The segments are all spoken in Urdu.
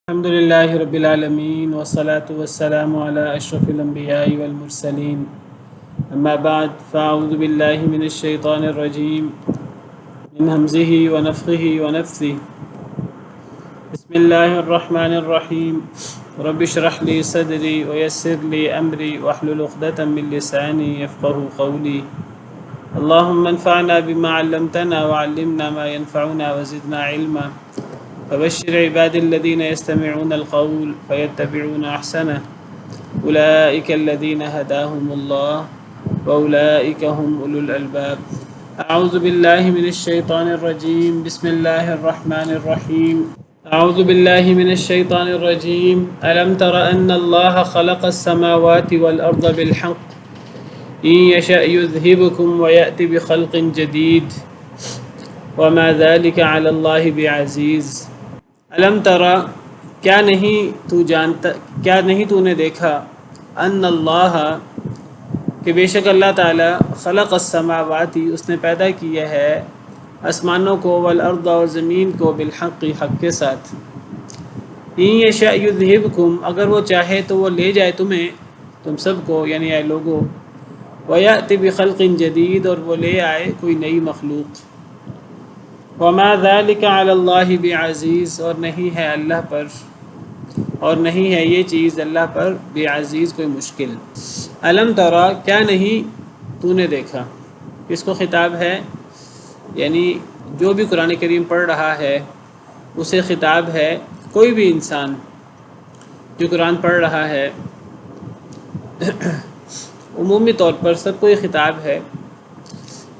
الحمد لله رب العالمين والصلاة والسلام على أشرف الأنبياء والمرسلين أما بعد فأعوذ بالله من الشيطان الرجيم من همزه ونفخه ونفثه بسم الله الرحمن الرحيم رب اشرح لي صدري ويسر لي أمري واحلل عقدة من لساني يفقه قولي اللهم انفعنا بما علمتنا وعلمنا ما ينفعنا وزدنا علما فبشر عباد الذين يستمعون القول فيتبعون أحسنه أولئك الذين هداهم الله وأولئك هم أولو الألباب أعوذ بالله من الشيطان الرجيم بسم الله الرحمن الرحيم أعوذ بالله من الشيطان الرجيم ألم تر أن الله خلق السماوات والأرض بالحق إن يشأ يذهبكم ويأتي بخلق جديد وما ذلك على الله بعزيز علم ترى کیا نہیں تو نے دیکھا ان اللہ کہ بے شک اللہ تعالی خلق السماواتی اس نے پیدا کیا ہے آسمانوں کو والارض اور زمین کو بالحق حق کے ساتھ ان یشاء یذہبکم اگر وہ چاہے تو وہ لے جائے تم سب کو یعنی اے لوگوں ویأتی بخلق جدید اور وہ لے آئے کوئی نئی مخلوق وما ذلك علی اللہ بعزیز اور نہیں ہے اللہ پر اور نہیں ہے یہ چیز اللہ پر بعزیز کوئی مشکل علم ترى کیا نہیں تو نے دیکھا کس کو خطاب ہے یعنی جو بھی قرآن کریم پڑھ رہا ہے اسے خطاب ہے کوئی بھی انسان جو قرآن پڑھ رہا ہے عمومی طور پر سب کو یہ خطاب ہے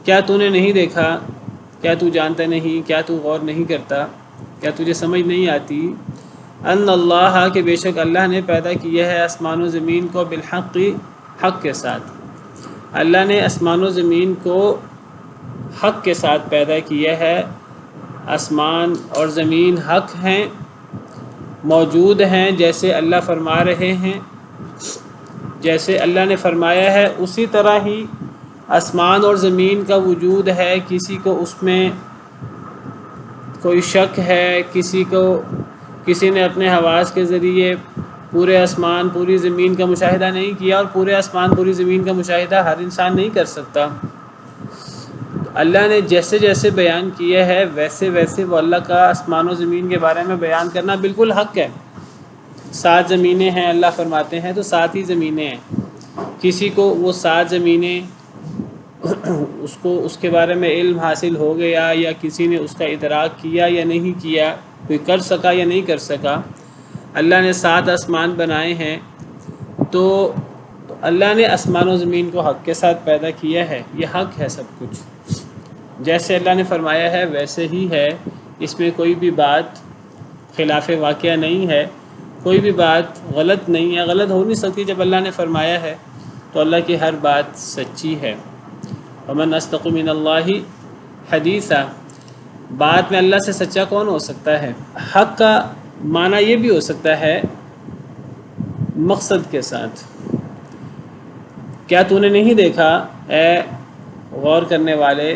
کیا تو نے نہیں دیکھا کیا تو جانتا نہیں کیا تو غور نہیں کرتا کیا تجھے سمجھ نہیں آتی ان اللہ کہ بے شک اللہ نے پیدا کیا ہے آسمان و زمین کو بالحق حق کے ساتھ اللہ نے آسمان و زمین کو حق کے ساتھ پیدا کیا ہے آسمان اور زمین حق ہیں موجود ہیں جیسے اللہ فرما رہے ہیں جیسے اللہ نے فرمایا ہے اسی طرح ہی آسمان اور زمین کا وجود ہے کسی کو اس میں کوئی شک ہے کسی نے اپنے حواس کے ذریعے پورے آسمان پوری زمین کا مشاہدہ نہیں کیا اور پورے آسمان پوری زمین کا مشاہدہ ہر انسان نہیں کر سکتا اللہ نے جیسے جیسے بیان کیا ہے ویسے ویسے وہ اللہ کا آسمان و زمین کے بارے میں بیان کرنا بالکل حق ہے 7 زمینیں ہیں اللہ فرماتے ہیں تو 7 ہی زمینیں ہیں کسی کو وہ 7 زمینیں اس کے بارے میں علم حاصل ہو گیا یا کسی نے اس کا ادراک کیا یا نہیں کیا کوئی کر سکا یا نہیں کر سکا اللہ نے 7 آسمان بنائے ہیں تو اللہ نے آسمان و زمین کو حق کے ساتھ پیدا کیا ہے یہ حق ہے سب کچھ جیسے اللہ نے فرمایا ہے ویسے ہی ہے اس میں کوئی بھی بات خلاف واقعہ نہیں ہے کوئی بھی بات غلط نہیں ہے غلط ہو نہیں سکتی جب اللہ نے فرمایا ہے تو اللہ کی ہر بات سچی ہے ومن اصدق من اللہ حدیثا بات میں اللہ سے سچا کون ہو سکتا ہے حق کا معنی یہ بھی ہو سکتا ہے مقصد کے ساتھ کیا تو نے نہیں دیکھا اے غور کرنے والے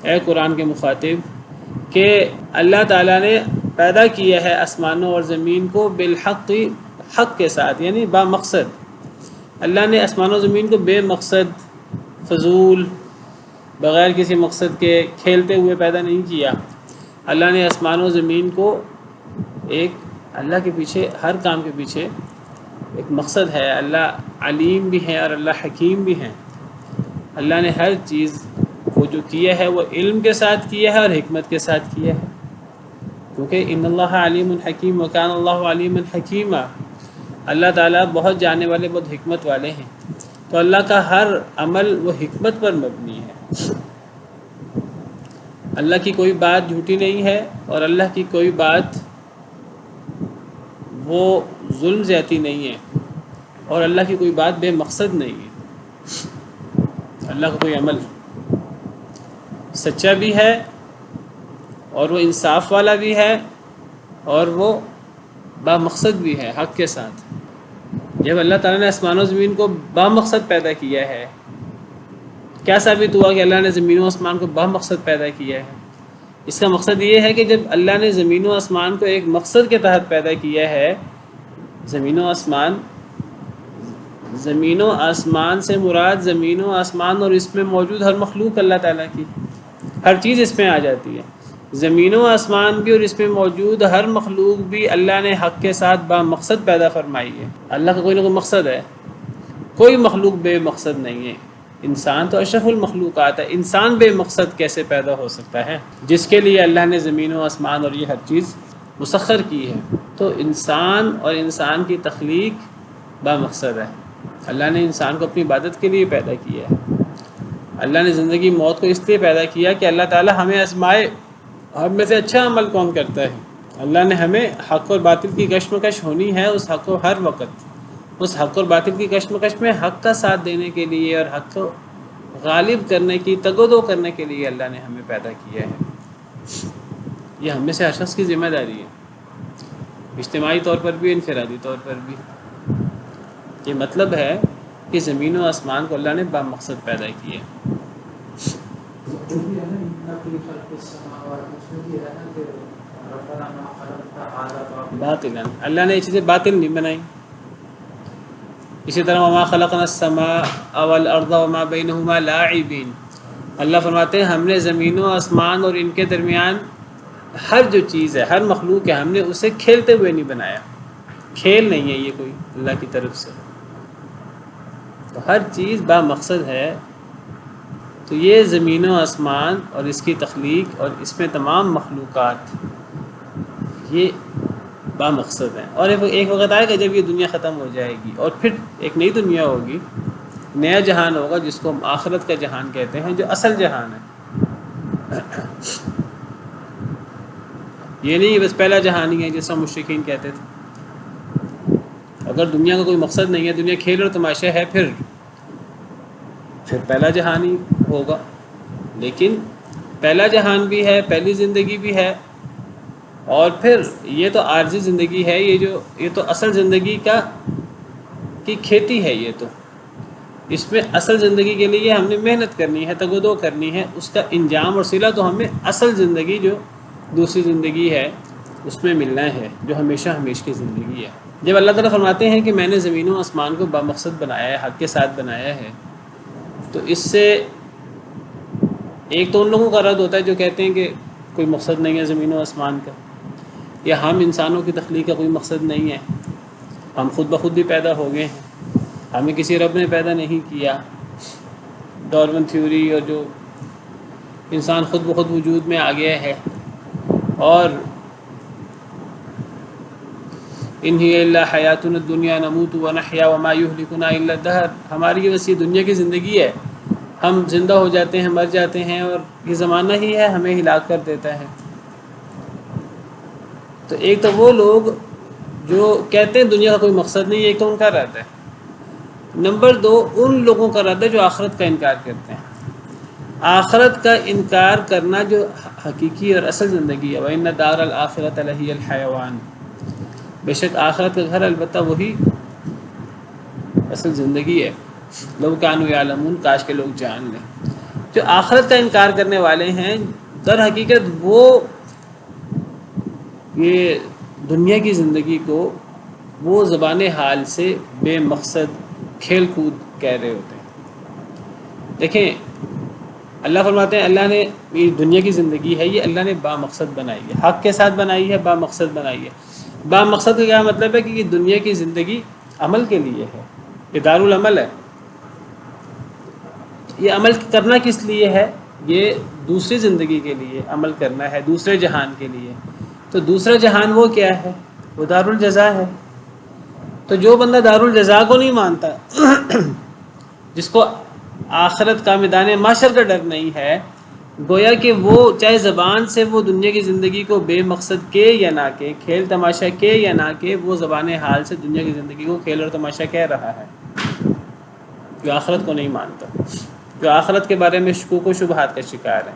اے قرآن کے مخاطب کہ اللہ تعالیٰ نے پیدا کیا ہے آسمانوں اور زمین کو بالحق حق کے ساتھ یعنی با مقصد اللہ نے آسمان و زمین کو بے مقصد فضول بغیر کسی مقصد کے کھیلتے ہوئے پیدا نہیں کیا اللہ نے آسمان و زمین کو ایک اللہ کے پیچھے ہر کام کے پیچھے ایک مقصد ہے اللہ علیم بھی ہے اور اللہ حکیم بھی ہیں اللہ نے ہر چیز کو جو کیا ہے وہ علم کے ساتھ کیا ہے اور حکمت کے ساتھ کیا ہے کیونکہ ان اللہ علیم الحکیم وکان اللہ علیم الحکیمہ اللہ تعالیٰ بہت جاننے والے بہت حکمت والے ہیں تو اللہ کا ہر عمل وہ حکمت پر مبنی ہے اللہ کی کوئی بات جھوٹی نہیں ہے اور اللہ کی کوئی بات وہ ظلم زیادتی نہیں ہے اور اللہ کی کوئی بات بے مقصد نہیں ہے اللہ کا کوئی عمل سچا بھی ہے اور وہ انصاف والا بھی ہے اور وہ با مقصد بھی ہے حق کے ساتھ جب اللہ تعالیٰ نے آسمان و زمین کو با مقصد پیدا کیا ہے کیا ثابت ہوا کہ اللہ نے زمین و آسمان کو با مقصد پیدا کیا ہے اس کا مقصد یہ ہے کہ جب اللہ نے زمین و آسمان کو ایک مقصد کے تحت پیدا کیا ہے، زمین و آسمان سے مراد زمین و آسمان اور اس میں موجود ہر مخلوق اللہ تعالیٰ کی، ہر چیز اس میں آ جاتی ہے، زمین و آسمان بھی اور اس میں موجود ہر مخلوق بھی اللہ نے حق کے ساتھ با مقصد پیدا فرمائی ہے۔ اللہ کا کوئی نہ کوئی مقصد ہے، کوئی مخلوق بے مقصد نہیں ہے۔ انسان تو اشرف المخلوقات ہے، انسان بے مقصد کیسے پیدا ہو سکتا ہے جس کے لیے اللہ نے زمین و آسمان اور یہ ہر چیز مسخر کی ہے؟ تو انسان اور انسان کی تخلیق با مقصد ہے۔ اللہ نے انسان کو اپنی عبادت کے لیے پیدا کیا ہے۔ اللہ نے زندگی موت کو اس لیے پیدا کیا کہ اللہ تعالی ہمیں آزمائے، ہم میں سے اچھا عمل کون کرتا ہے۔ اللہ نے ہمیں حق اور باطل کی کشمکش ہونی ہے، اس حق کو ہر وقت اس حق اور باطل کی کشمکش میں حق کا ساتھ دینے کے لیے اور حق کو غالب کرنے کی تگ و دو کرنے کے لیے اللہ نے ہمیں پیدا کیا ہے۔ یہ ہم میں سے ہر شخص کی ذمہ داری ہے، اجتماعی طور پر بھی، انفرادی طور پر بھی۔ یہ مطلب ہے کہ زمین و آسمان کو اللہ نے با مقصد پیدا کیا۔ باطلاً، اللہ نے یہ چیزیں باطل نہیں بنائی۔ اسی طرح وما خلقنا السماء والارض وما بینہما لاعبین، اللہ فرماتے ہیں ہم نے زمین و آسمان اور ان کے درمیان ہر جو چیز ہے، ہر مخلوق ہے، ہم نے اسے کھیلتے ہوئے نہیں بنایا۔ کھیل نہیں ہے یہ کوئی اللہ کی طرف سے، تو ہر چیز با مقصد ہے۔ تو یہ زمین و آسمان اور اس کی تخلیق اور اس میں تمام مخلوقات یہ با مقصد ہیں۔ اور ایک وقت آئے گا جب یہ دنیا ختم ہو جائے گی اور پھر ایک نئی دنیا ہوگی، نیا جہان ہوگا جس کو ہم آخرت کا جہان کہتے ہیں، جو اصل جہان ہے۔ یہ نہیں بس پہلا جہان ہی ہے جیسا مشرکین کہتے تھے۔ اگر دنیا کا کوئی مقصد نہیں ہے، دنیا کھیل اور تماشا ہے، پھر پہلا جہان ہی ہوگا۔ لیکن پہلا جہان بھی ہے، پہلی زندگی بھی ہے، اور پھر یہ تو عارضی زندگی ہے، یہ تو اصل زندگی کی کھیتی ہے۔ یہ تو اس میں اصل زندگی کے لیے ہم نے محنت کرنی ہے، تگ و دو کرنی ہے، اس کا انجام اور صلہ تو ہمیں اصل زندگی جو دوسری زندگی ہے اس میں ملنا ہے، جو ہمیشہ ہمیشہ کی زندگی ہے۔ جب اللہ تعالیٰ فرماتے ہیں کہ میں نے زمین و آسمان کو با مقصد بنایا ہے، حق کے ساتھ بنایا ہے، تو اس سے ایک تو ان لوگوں کا رد ہوتا ہے جو کہتے ہیں کہ کوئی مقصد نہیں ہے زمین و آسمان کا، یا ہم انسانوں کی تخلیق کا کوئی مقصد نہیں ہے، ہم خود بخود بھی پیدا ہو گئے ہیں، ہمیں کسی رب نے پیدا نہیں کیا۔ ڈارون تھیوری اور جو انسان خود بخود وجود میں آ گیا ہے، اور ان ہی الا حیاتنا الدنیا نموت ونحیا وما یہلکنا الا الدہر، ہماری بس یہ دنیا کی زندگی ہے، ہم زندہ ہو جاتے ہیں، مر جاتے ہیں، اور یہ زمانہ ہی ہے ہمیں ہلاک کر دیتا ہے۔ تو ایک تو وہ لوگ جو کہتے ہیں دنیا کا کوئی مقصد نہیں ہے، ایک تو ان کا رد ہے۔ نمبر دو، ان لوگوں کا رد ہے جو آخرت کا انکار کرتے ہیں۔ آخرت کا انکار کرنا جو حقیقی اور اصل زندگی ہے، وَإِنَّ دَارَ الْآخِرَةَ لَهِيَ الْحَيَوَانُ، بے شک آخرت کا گھر البتہ وہی اصل زندگی ہے۔ لَوْ كَانُوا يَعْلَمُونَ، کاش کے لوگ جان لیں۔ جو آخرت کا انکار کرنے والے ہیں در حقیقت وہ یہ دنیا کی زندگی کو وہ زبان حال سے بے مقصد کھیل کود کہہ رہے ہوتے ہیں۔ دیکھیں اللہ فرماتے ہیں اللہ نے یہ دنیا کی زندگی ہے، یہ اللہ نے با مقصد بنائی ہے، حق کے ساتھ بنائی ہے، با مقصد بنائی ہے۔ با مقصد کا کیا مطلب ہے کہ یہ دنیا کی زندگی عمل کے لیے ہے، یہ دارالعمل ہے۔ یہ عمل کرنا کس لیے ہے؟ یہ دوسری زندگی کے لیے عمل کرنا ہے، دوسرے جہان کے لیے۔ تو دوسرا جہان وہ کیا ہے؟ وہ دارالجزا ہے۔ تو جو بندہ دارالجزا کو نہیں مانتا، جس کو آخرت کا میدان محشر کا ڈر نہیں ہے، گویا کہ وہ چاہے زبان سے وہ دنیا کی زندگی کو بے مقصد کے یا نہ کے، کھیل تماشا کے یا نہ کے، وہ زبان حال سے دنیا کی زندگی کو کھیل اور تماشا کہہ رہا ہے، جو آخرت کو نہیں مانتا، جو آخرت کے بارے میں شکوک و شبہات کا شکار ہے،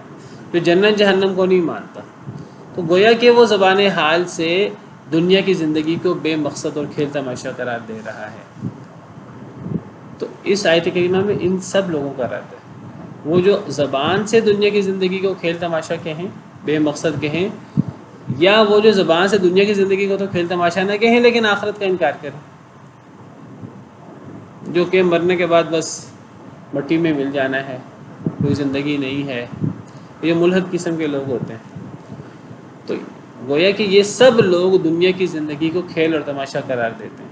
جو جنت جہنم کو نہیں مانتا، تو گویا کہ وہ زبان حال سے دنیا کی زندگی کو بے مقصد اور کھیل تماشا قرار دے رہا ہے۔ تو اس آیت کریمہ میں ان سب لوگوں کا رد ہے، وہ جو زبان سے دنیا کی زندگی کو کھیل تماشا کہیں بے مقصد کہیں، یا وہ جو زبان سے دنیا کی زندگی کو تو کھیل تماشا نہ کہیں لیکن آخرت کا انکار کریں، جو کہ مرنے کے بعد بس مٹی میں مل جانا ہے، کوئی زندگی نہیں ہے، یہ ملحد قسم کے لوگ ہوتے ہیں۔ تو گویا کہ یہ سب لوگ دنیا کی زندگی کو کھیل اور تماشا قرار دیتے ہیں،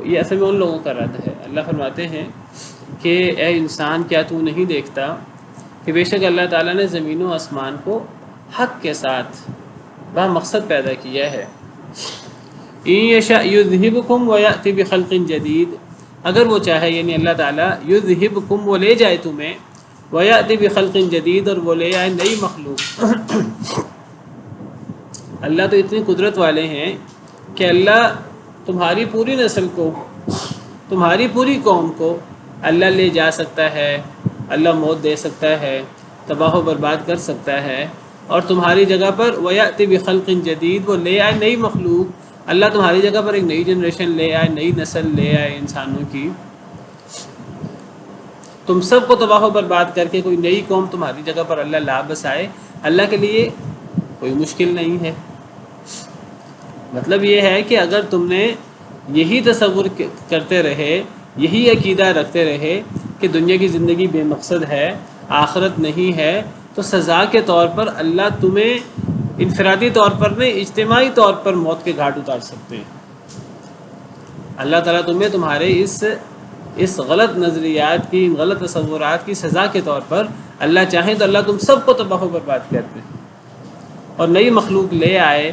یہ اصل میں ان لوگوں کا رد ہے۔ اللہ فرماتے ہیں کہ اے انسان کیا تو نہیں دیکھتا کہ بے شک اللہ تعالیٰ نے زمین و آسمان کو حق کے ساتھ وہ مقصد پیدا کیا ہے۔ ان یشاء یذہبکم ویأتی بخلق جدید، اگر وہ چاہے یعنی اللہ تعالیٰ یذہبکم، وہ لے جائے تمہیں، ویأتی بخلق جدید، اور وہ لے آئے نئی مخلوق۔ اللہ تو اتنی قدرت والے ہیں کہ اللہ تمہاری پوری نسل کو، تمہاری پوری قوم کو اللہ لے جا سکتا ہے، اللہ موت دے سکتا ہے، تباہ و برباد کر سکتا ہے، اور تمہاری جگہ پر وَيَأْتِ بِخَلْقٍ جدید، وہ لے آئے نئی مخلوق، اللہ تمہاری جگہ پر ایک نئی جنریشن لے آئے، نئی نسل لے آئے انسانوں کی، تم سب کو تباہ و برباد کر کے کوئی نئی قوم تمہاری جگہ پر اللہ لا بسائے، اللہ کے لیے کوئی مشکل نہیں ہے۔ مطلب یہ ہے کہ اگر تم نے یہی تصور کرتے رہے، یہی عقیدہ رکھتے رہے کہ دنیا کی زندگی بے مقصد ہے، آخرت نہیں ہے، تو سزا کے طور پر اللہ تمہیں انفرادی طور پر نہیں، اجتماعی طور پر موت کے گھاٹ اتار سکتے ہیں۔ اللہ تعالیٰ تمہیں تمہارے اس غلط نظریات کی، غلط تصورات کی سزا کے طور پر اللہ چاہیں تو اللہ تم سب کو تباہ و برباد کر دے اور نئی مخلوق لے آئے،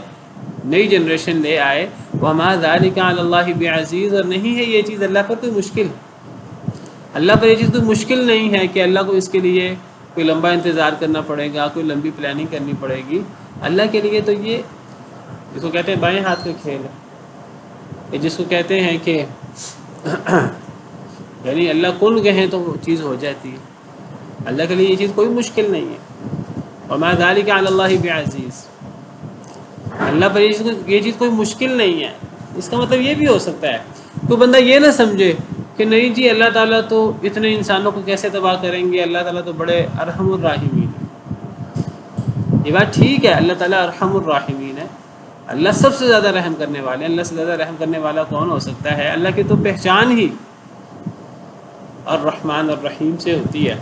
نئی جنریشن لے آئے۔ وَمَا ذَلِكَ عَلَى اللَّهِ بِعَزِيزٍ، اور نہیں ہے یہ چیز اللہ پر کوئی مشکل، اللہ پر یہ چیز کوئی مشکل نہیں ہے کہ اللہ کو اس کے لیے کوئی لمبا انتظار کرنا پڑے گا، کوئی لمبی پلاننگ کرنی پڑے گی۔ اللہ کے لیے تو یہ جس کو کہتے ہیں بائیں ہاتھ کا کھیل ہے، یہ جس کو کہتے ہیں کہ یعنی اللہ کن کہیں تو وہ چیز ہو جاتی ہے، اللہ کے لیے یہ چیز کوئی مشکل نہیں ہے۔ وَمَا ذَلِكَ عَلَى اللَّهِ بِعَزِيزٍ، اللہ پر یہ چیز کوئی مشکل نہیں ہے۔ اس کا مطلب یہ بھی ہو سکتا ہے کوئی بندہ یہ نہ سمجھے کہ نہیں جی اللہ تعالیٰ تو اتنے انسانوں کو کیسے تباہ کریں گے، اللہ تعالیٰ تو بڑے ارحم الراحمین ہیں۔ یہ بات ٹھیک ہے، اللہ تعالیٰ ارحم الراحمین ہے، اللہ سب سے زیادہ رحم کرنے والے ہیں۔ اللہ سے زیادہ رحم کرنے والا کون ہو سکتا ہے؟ اللہ کی تو پہچان ہی الرحمن الرحیم سے ہوتی ہے۔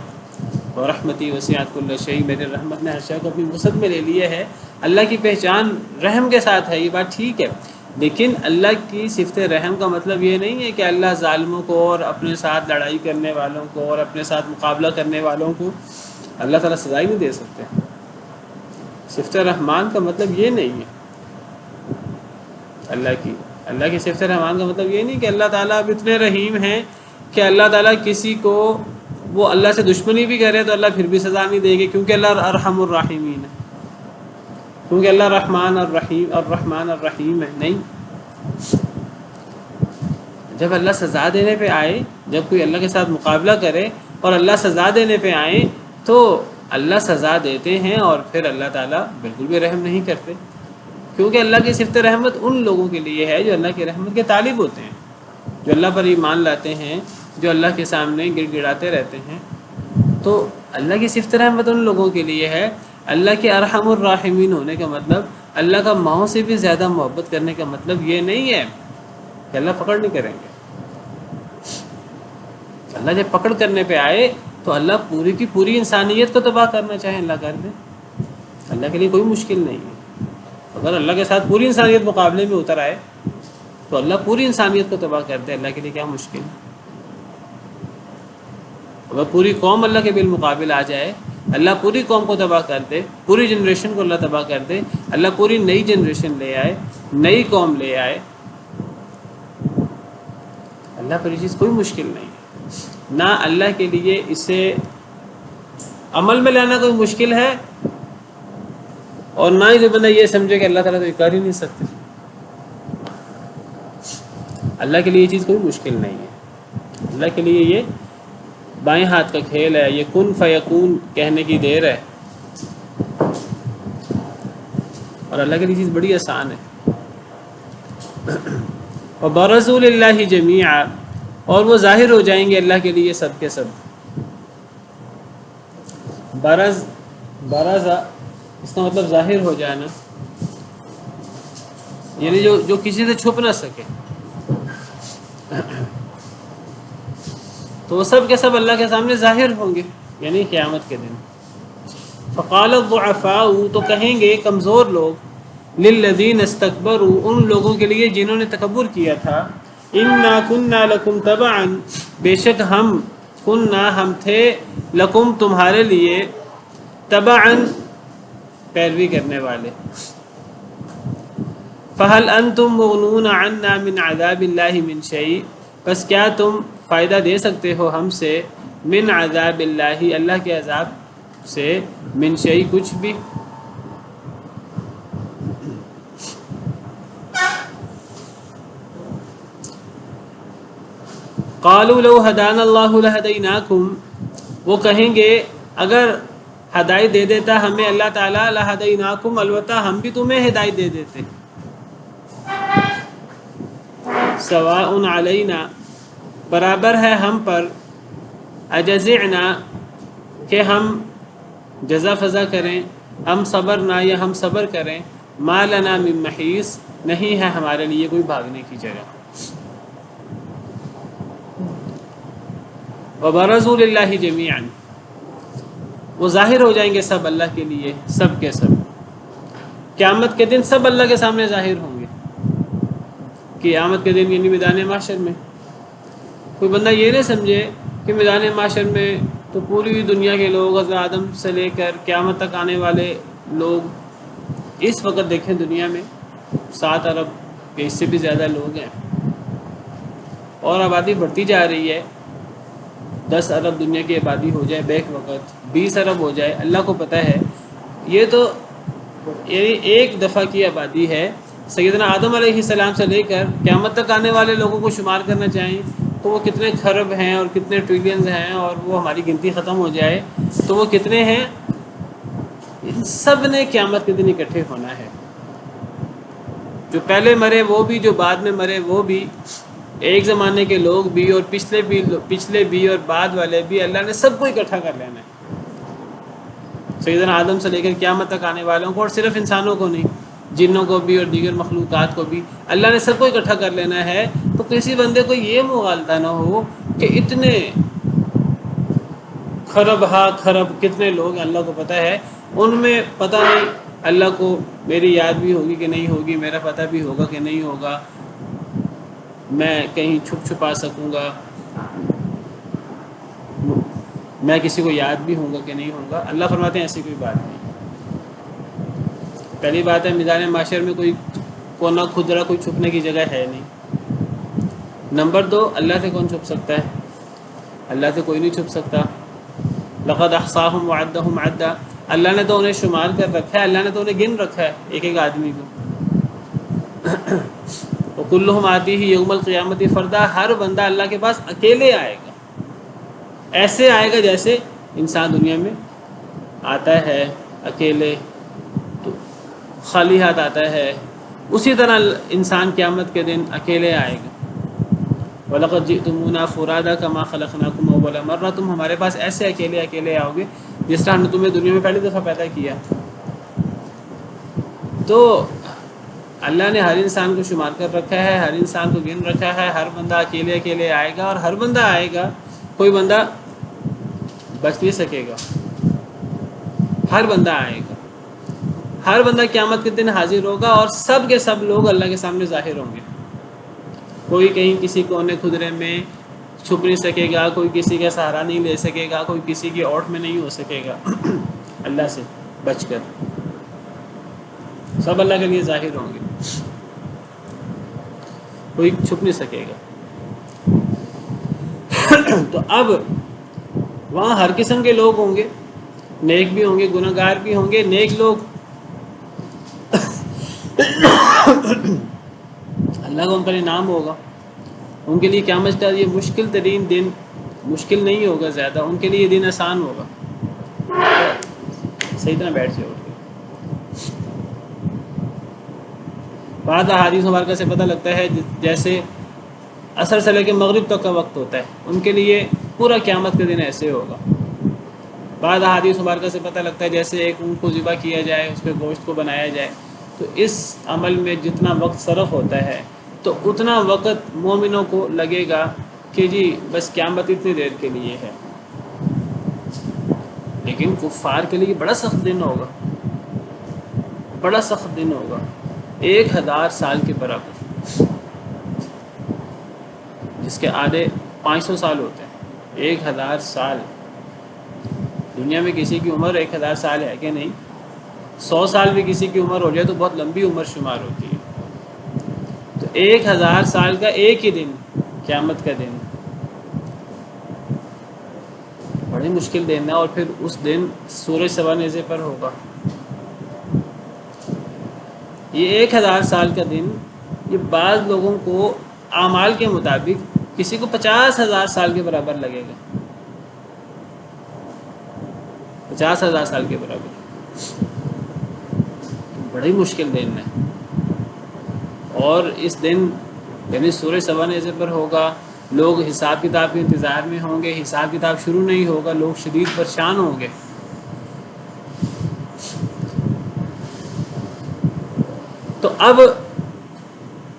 وَرَحْمَتِي وَسِعَتْ كُلَّ شَيْءٍ، میرے رحمت نے ہر شے کو اپنی وسعت میں لے لیا ہے۔ اللہ کی پہچان رحم کے ساتھ ہے، یہ بات ٹھیک ہے، لیکن اللہ کی صفت رحم کا مطلب یہ نہیں ہے کہ اللہ ظالموں کو اور اپنے ساتھ لڑائی کرنے والوں کو اور اپنے ساتھ مقابلہ کرنے والوں کو اللہ تعالیٰ سزا ہی نہیں دے سکتے۔ صفت رحمان کا مطلب یہ نہیں ہے، اللہ کی صفت رحمان کا مطلب یہ نہیں کہ اللہ تعالیٰ اب اتنے رحیم ہیں کہ اللہ تعالیٰ کسی کو وہ اللہ سے دشمنی بھی کرے تو اللہ پھر بھی سزا نہیں دے گی کیونکہ اللہ ارحم الراحمین ہے، کیونکہ اللہ رحمان الرحیم ہے۔ نہیں، جب اللہ سزا دینے پہ آئے، جب کوئی اللہ کے ساتھ مقابلہ کرے اور اللہ سزا دینے پہ آئے تو اللہ سزا دیتے ہیں، اور پھر اللہ تعالیٰ بالکل بھی رحم نہیں کرتے، کیونکہ اللہ کی صفت رحمت ان لوگوں کے لیے ہے جو اللہ کی رحمت کے طالب ہوتے ہیں، جو اللہ پر ایمان لاتے ہیں، جو اللہ کے سامنے گڑ گڑاتے رہتے ہیں۔ تو اللہ کی صفت رحمت ان لوگوں کے لیے ہے۔ اللہ کے ارحم الراحمین ہونے کا مطلب، اللہ کا ماؤں سے بھی زیادہ محبت کرنے کا مطلب یہ نہیں ہے کہ اللہ پکڑ نہیں کریں گے۔ اللہ جب پکڑ کرنے پہ آئے تو اللہ پوری کی پوری انسانیت کو تباہ کرنا چاہے اللہ کر دے، اللہ کے لیے کوئی مشکل نہیں ہے۔ اگر اللہ کے ساتھ پوری انسانیت مقابلے میں اتر آئے تو اللہ پوری انسانیت کو تباہ کر دے، اللہ کے لیے کیا مشکل ہے۔ اگر پوری قوم اللہ کے بالمقابل آ جائے، اللہ پوری قوم کو تباہ کر دے، پوری جنریشن کو اللہ تباہ کر دے، اللہ پوری نئی جنریشن لے آئے، نئی قوم لے آئے، اللہ پر یہ چیز کوئی مشکل نہیں ہے۔ نہ اللہ کے لیے اسے عمل میں لانا کوئی مشکل ہے، اور نہ ہی جو بندہ یہ سمجھے کہ اللہ تعالیٰ تو یہ کر ہی نہیں سکتے۔ اللہ کے لیے یہ چیز کوئی مشکل نہیں ہے، اللہ کے لیے یہ بائیں ہاتھ کا کھیل ہے، یہ کن فیکون کہنے کی دیر ہے، اور اللہ کے لیے چیز بڑی آسان ہے۔ وَبَرَزُوا لِلَّهِ جَمِيعًا، اور وہ ظاہر ہو جائیں گے اللہ کے لیے سب کے سب۔ برز اس کا مطلب ظاہر ہو جانا، یعنی جو کسی سے چھپ نہ سکے، تو وہ سب کے سب اللہ کے سامنے ظاہر ہوں گے، یعنی قیامت کے دن۔ فقال الضعفاء، تو کہیں گے کمزور لوگ، للذین استکبروا، ان لوگوں کے لیے جنہوں نے تکبر کیا تھا، انا کنا لکم تبعا، بے شک ہم تھے، لکم تمہارے لیے، تبعا پیروی کرنے والے، فہل انتم مغنون عنا من عذاب اللہ من شیء، بس کیا تم فائدہ دے سکتے ہو ہم سے، من عذاب اللہ، اللہ کے عذاب سے، من شیء کچھ بھی۔ قالوا لو ہدانا اللہ لہدیناکم، وہ کہیں گے اگر ہدایت دے دیتا ہمیں اللہ تعالیٰ، لہدیناکم، البتہ ہم بھی تمہیں ہدایت دے دیتے، سواء علینا، برابر ہے ہم پر، اجزعنا، کہ ہم جزا فضا کریں، ہم صبرنا، یا ہم صبر کریں، ما لنا من محیص، نہیں ہے ہمارے لیے کوئی بھاگنے کی جگہ۔ وبرزوا للہ جمیعا، وہ ظاہر ہو جائیں گے سب اللہ کے لیے، سب کے سب، قیامت کے دن سب اللہ کے سامنے ظاہر ہوں گے۔ قیامت کے دن یعنی میدان محشر میں، کوئی بندہ یہ نہ سمجھے کہ میدان محشر میں تو پوری دنیا کے لوگ، حضرت آدم سے لے کر قیامت تک آنے والے لوگ، اس وقت دیکھیں دنیا میں 7 ارب کے اس سے بھی زیادہ لوگ ہیں، اور آبادی بڑھتی جا رہی ہے، 10 ارب دنیا کی آبادی ہو جائے بیک وقت، 20 ارب ہو جائے، اللہ کو پتہ ہے۔ یہ تو یعنی ایک دفعہ کی آبادی ہے۔ سیدنا آدم علیہ السلام سے لے کر قیامت تک آنے والے لوگوں کو شمار کرنا چاہیں تو وہ کتنے کھرب ہیں اور کتنے ٹریلینز ہیں، اور وہ ہماری گنتی ختم ہو جائے تو وہ کتنے ہیں۔ سب نے قیامت کے دن اکٹھے ہونا ہے، جو پہلے مرے وہ بھی، جو بعد میں مرے وہ بھی، ایک زمانے کے لوگ بھی اور پچھلے بھی اور بعد والے بھی، اللہ نے سب کو اکٹھا کر لینا ہے، سیدنا آدم سے لے کر قیامت تک آنے والوں کو، اور صرف انسانوں کو نہیں، جنوں کو بھی اور دیگر مخلوقات کو بھی اللہ نے سب کو اکٹھا کر لینا ہے۔ تو کسی بندے کو یہ مغالطہ نہ ہو کہ اتنے کھرب کتنے لوگ ہیں، اللہ کو پتہ ہے، ان میں پتہ نہیں اللہ کو میری یاد بھی ہوگی کہ نہیں ہوگی، میرا پتہ بھی ہوگا کہ نہیں ہوگا، میں کہیں چھپا سکوں گا، میں کسی کو یاد بھی ہوں گا کہ نہیں ہوں گا۔ اللہ فرماتے ہیں ایسی کوئی بات نہیں۔ پہلی بات ہے میدان معاشر میں کوئی کونا کھدرا، کوئی چھپنے کی جگہ ہے نہیں۔ نمبر 2، اللہ سے کون چھپ سکتا ہے؟ اللہ سے کوئی نہیں چھپ سکتا۔ لقد احصاهم وعدهم عدا، اللہ نے تو انہیں شمار کر رکھا ہے، اللہ نے تو انہیں گن رکھا ہے ایک ایک آدمی کو۔ وکلہم آتیہ یوم القیامت فردا، ہر بندہ اللہ کے پاس اکیلے آئے گا، ایسے آئے گا جیسے انسان دنیا میں آتا ہے اکیلے، تو خالی ہاتھ آتا ہے، اسی طرح انسان قیامت کے دن اکیلے آئے گا۔ وَلَقَدْ جِئْتُمُونَا فُرَادَىٰ كَمَا خَلَقْنَاكُمْ أَوَّلَ مَرَّةٍ، تم ہمارے پاس ایسے اکیلے آؤ گے جس طرح ہم نے تمہیں دنیا میں پہلی دفعہ پیدا کیا۔ تو اللہ نے ہر انسان کو شمار کر رکھا ہے، ہر انسان کو گن رکھا ہے، ہر بندہ اکیلے آئے گا، اور ہر بندہ آئے گا، کوئی بندہ بچ نہیں سکے گا، ہر بندہ آئے گا، ہر بندہ قیامت کے دن حاضر ہوگا، اور سب کے سب لوگ اللہ کے سامنے ظاہر ہوں گے۔ کوئی کہیں کسی کونے خدرے میں چھپ نہیں سکے گا، کوئی کسی کا سہارا نہیں لے سکے گا، کوئی کسی کی اوٹ میں نہیں ہو سکے گا اللہ سے بچ کر، سب اللہ کے لیے ظاہر ہوں گے، کوئی چھپ نہیں سکے گا۔ تو اب وہاں ہر قسم کے لوگ ہوں گے، نیک بھی ہوں گے، گناہ گار بھی ہوں گے۔ نیک لوگ اللہ کا ان پر انعام ہوگا، ان کے لیے قیامت کا یہ مشکل ترین دن مشکل نہیں ہوگا زیادہ، ان کے لیے یہ دن آسان ہوگا۔ صحیح طرح بیٹھ جائے اٹھ کے۔ بعض احادیث مبارکہ سے پتہ لگتا ہے جیسے عصر سے لے کے مغرب تک کا وقت ہوتا ہے، ان کے لیے پورا قیامت کے دن ایسے ہوگا۔ بعض احادیث مبارکہ سے پتہ لگتا ہے جیسے ایک اونٹ کو ذبح کیا جائے، اس پہ گوشت کو بنایا جائے، تو اس عمل میں جتنا وقت صرف ہوتا ہے تو اتنا وقت مومنوں کو لگے گا کہ جی بس قیامت اتنی دیر کے لیے ہے، لیکن کفار کے لیے بڑا سخت دن ہوگا، بڑا سخت دن ہوگا، 1000 سال کے برابر، جس کے آدھے 500 سال ہوتے ہیں۔ 1000 سال، دنیا میں کسی کی عمر 1000 سال ہے کہ نہیں؟ 100 سال بھی کسی کی عمر ہو جائے تو بہت لمبی عمر شمار ہوتی ہے، تو 1000 سال کا ایک ہی دن، قیامت کا دن، بڑی مشکل دن ہے، اور پھر اس دن سورج سوا نیزے پر ہوگا۔ یہ 1000 سال کا دن، یہ بعض لوگوں کو اعمال کے مطابق کسی کو 50,000 سال کے برابر لگے گا، 50,000 سال کے برابر، بڑی مشکل دن ہے۔ اور اس دن یعنی سورج سوا نیزے پر ہوگا، لوگ حساب کتاب کے انتظار میں ہوں گے، حساب کتاب شروع نہیں ہوگا، لوگ شدید پریشان ہوں گے۔ تو اب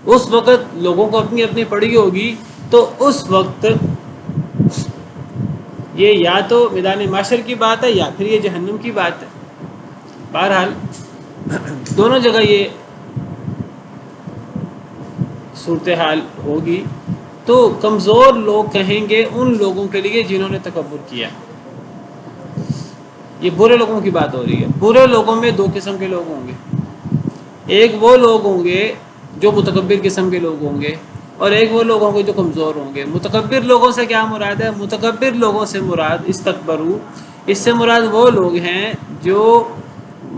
اس وقت لوگوں کو اپنی اپنی پڑی ہوگی، تو اس وقت یہ یا تو میدان معاشر کی بات ہے یا پھر یہ جہنم کی بات ہے، بہرحال دونوں جگہ یہ صورتحال ہوگی۔ تو کمزور لوگ کہیں گے ان لوگوں کے لیے جنہوں نے تکبر کیا، یہ برے لوگوں کی بات ہو رہی ہے۔ برے لوگوں میں 2 قسم کے لوگ ہوں گے، ایک وہ لوگ ہوں گے جو متکبر قسم کے لوگ ہوں گے، اور ایک وہ لوگ ہوں گے جو کمزور ہوں گے۔ متکبر لوگوں سے کیا مراد ہے؟ متکبر لوگوں سے مراد استکبروا، اس سے مراد وہ لوگ ہیں جو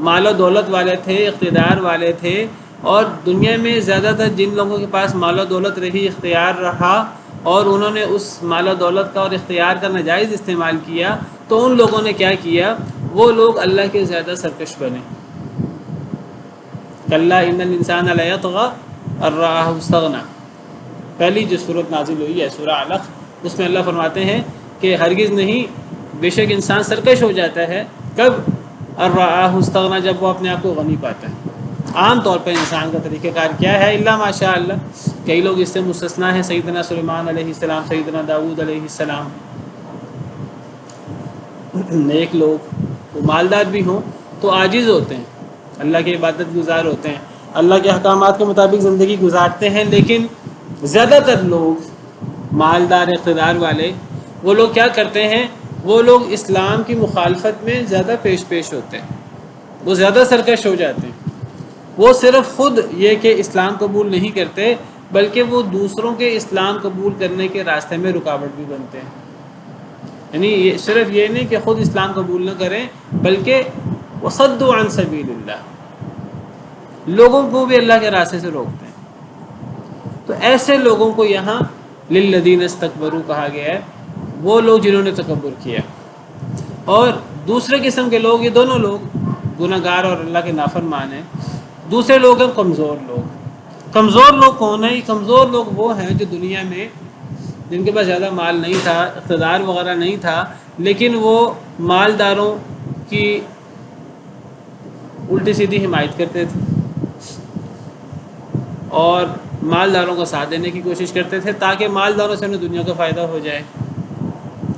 مال و دولت والے تھے، اقتدار والے تھے، اور دنیا میں زیادہ تر جن لوگوں کے پاس مال و دولت رہی، اختیار رہا، اور انہوں نے اس مال و دولت کا اور اختیار کا ناجائز استعمال کیا، تو ان لوگوں نے کیا کیا؟ وہ لوگ اللہ کے زیادہ سرکش بنے۔ کلا ان الانسان لیطغی ان رآہ استغنی، پہلی جو صورت نازل ہوئی ہے سورہ علق، اس میں اللہ فرماتے ہیں کہ ہرگز نہیں، بے شک انسان سرکش ہو جاتا ہے، کب؟ ان رآہ استغنی، جب وہ اپنے آپ کو غنی پاتا ہے۔ عام طور پہ انسان کا طریقہ کار کیا ہے؟ الا ماشاء اللہ، کئی لوگ اس سے مستثنا ہیں، سیدنا سلیمان علیہ السلام، سیدنا داؤد علیہ السلام، نیک لوگ، وہ مالدار بھی ہوں تو عاجز ہوتے ہیں، اللہ کے عبادت گزار ہوتے ہیں، اللہ کے احکامات کے مطابق زندگی گزارتے ہیں، لیکن زیادہ تر لوگ مالدار اقتدار والے، وہ لوگ کیا کرتے ہیں؟ وہ لوگ اسلام کی مخالفت میں زیادہ پیش ہوتے ہیں، وہ زیادہ سرکش ہو جاتے ہیں۔ وہ صرف خود یہ کہ اسلام قبول نہیں کرتے، بلکہ وہ دوسروں کے اسلام قبول کرنے کے راستے میں رکاوٹ بھی بنتے ہیں۔ یعنی صرف یہ نہیں کہ خود اسلام قبول نہ کریں، بلکہ وصدوا عن سبیل اللہ، لوگوں کو بھی اللہ کے راستے سے روکتے ہیں۔ تو ایسے لوگوں کو یہاں للذین استکبروا کہا گیا ہے، وہ لوگ جنہوں نے تکبر کیا۔ اور دوسرے قسم کے لوگ، یہ دونوں لوگ گناہ گار اور اللہ کے نافرمان ہیں۔ دوسرے لوگ ہیں کمزور لوگ۔ کمزور لوگ کون ہیں؟ یہ کمزور لوگ وہ ہیں جو دنیا میں، جن کے پاس زیادہ مال نہیں تھا، اقتدار وغیرہ نہیں تھا، لیکن وہ مالداروں کی الٹی سیدھی حمایت کرتے تھے اور مالداروں کا ساتھ دینے کی کوشش کرتے تھے تاکہ مالداروں سے انہیں دنیا کا فائدہ ہو جائے۔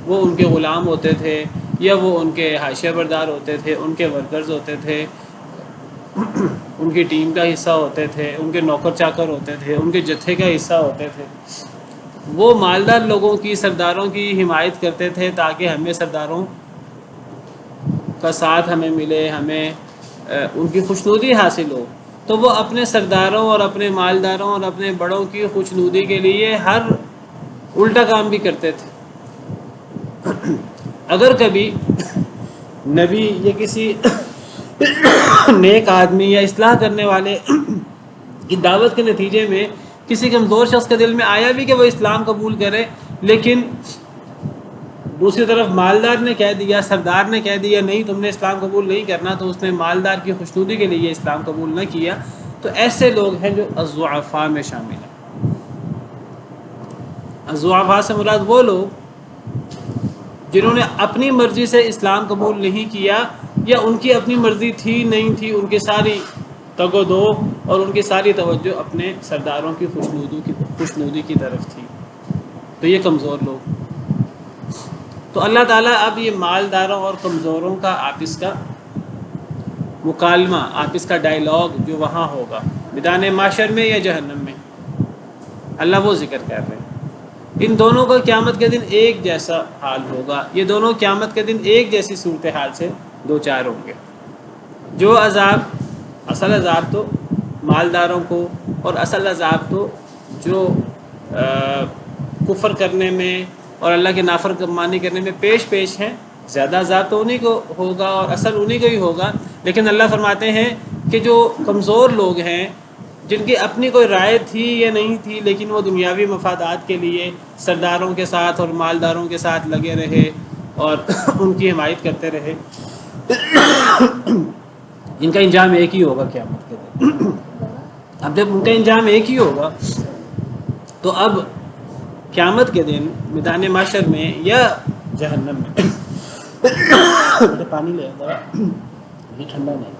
وہ ان کے غلام ہوتے تھے، یا وہ ان کے حاشیہ بردار ہوتے تھے، ان کے ورکرز ہوتے تھے، ان کی ٹیم کا حصہ ہوتے تھے، ان کے نوکر چاکر ہوتے تھے، ان کے جتھے کا حصہ ہوتے تھے۔ وہ مالدار لوگوں کی، سرداروں کی حمایت کرتے تھے تاکہ ہمیں سرداروں کا ساتھ ہمیں ملے، ہمیں ان کی خوشنودی حاصل ہو۔ تو وہ اپنے سرداروں اور اپنے مالداروں اور اپنے بڑوں کی خوشنودی کے لیے ہر الٹا کام بھی کرتے تھے۔ اگر کبھی نبی یا کسی نیک آدمی یا اصلاح کرنے والے کی دعوت کے نتیجے میں کسی کمزور شخص کے دل میں آیا بھی کہ وہ اسلام قبول کرے، لیکن دوسری طرف مالدار نے کہہ دیا، سردار نے کہہ دیا نہیں تم نے اسلام قبول نہیں کرنا، تو اس نے مالدار کی خوشنودی کے لیے اسلام قبول نہ کیا، تو ایسے لوگ ہیں جو الضعفاء میں شامل ہیں۔ الضعفاء سے مراد وہ لوگ جنہوں نے اپنی مرضی سے اسلام قبول نہیں کیا یا ان کی اپنی مرضی تھی نہیں تھی، ان کی ساری تگ و دو اور ان کی ساری توجہ اپنے سرداروں کی خوشنودی کی طرف تھی، تو یہ کمزور لوگ۔ تو اللہ تعالیٰ اب یہ مالداروں اور کمزوروں کا آپس کا مکالمہ، آپس کا ڈائیلاگ جو وہاں ہوگا میدان معاشر میں یا جہنم میں، اللہ وہ ذکر کر رہے ہیں۔ ان دونوں کا قیامت کے دن ایک جیسا حال ہوگا، یہ دونوں قیامت کے دن ایک جیسی صورتحال سے دو چار ہوں گے۔ جو عذاب، اصل عذاب تو مالداروں کو، اور اصل عذاب تو جو کفر کرنے میں اور اللہ کے نافرمانی کرنے میں پیش ہیں، زیادہ عذاب تو انہی کو ہوگا اور اثر انہی کو ہی ہوگا۔ لیکن اللہ فرماتے ہیں کہ جو کمزور لوگ ہیں، جن کی اپنی کوئی رائے تھی یا نہیں تھی، لیکن وہ دنیاوی مفادات کے لیے سرداروں کے ساتھ اور مالداروں کے ساتھ لگے رہے اور ان کی حمایت کرتے رہے، ان کا انجام ایک ہی ہوگا قیامت کے دن۔ اب جب ان کا انجام ایک ہی ہوگا تو اب قیامت کے دن میدان معاشر میں یا جہنم میں پانی لے آتا ہے، یہ ٹھنڈا نہیں،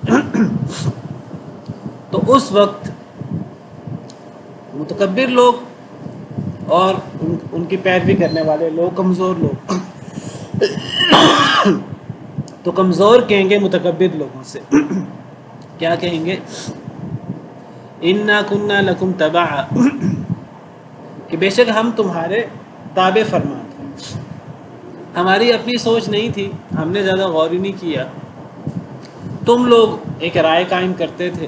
تو اس وقت متکبر لوگ اور ان کی پیروی کرنے والے لوگ، کمزور لوگ، تو کمزور کہیں گے متکبر لوگوں سے، کیا کہیں گے؟ اِنَّا كُنَّا لَكُمْ تَبَعًا، کہ بے شک ہم تمہارے تابع فرما تھے، ہماری اپنی سوچ نہیں تھی، ہم نے زیادہ غور ہی نہیں کیا، تم لوگ ایک رائے قائم کرتے تھے،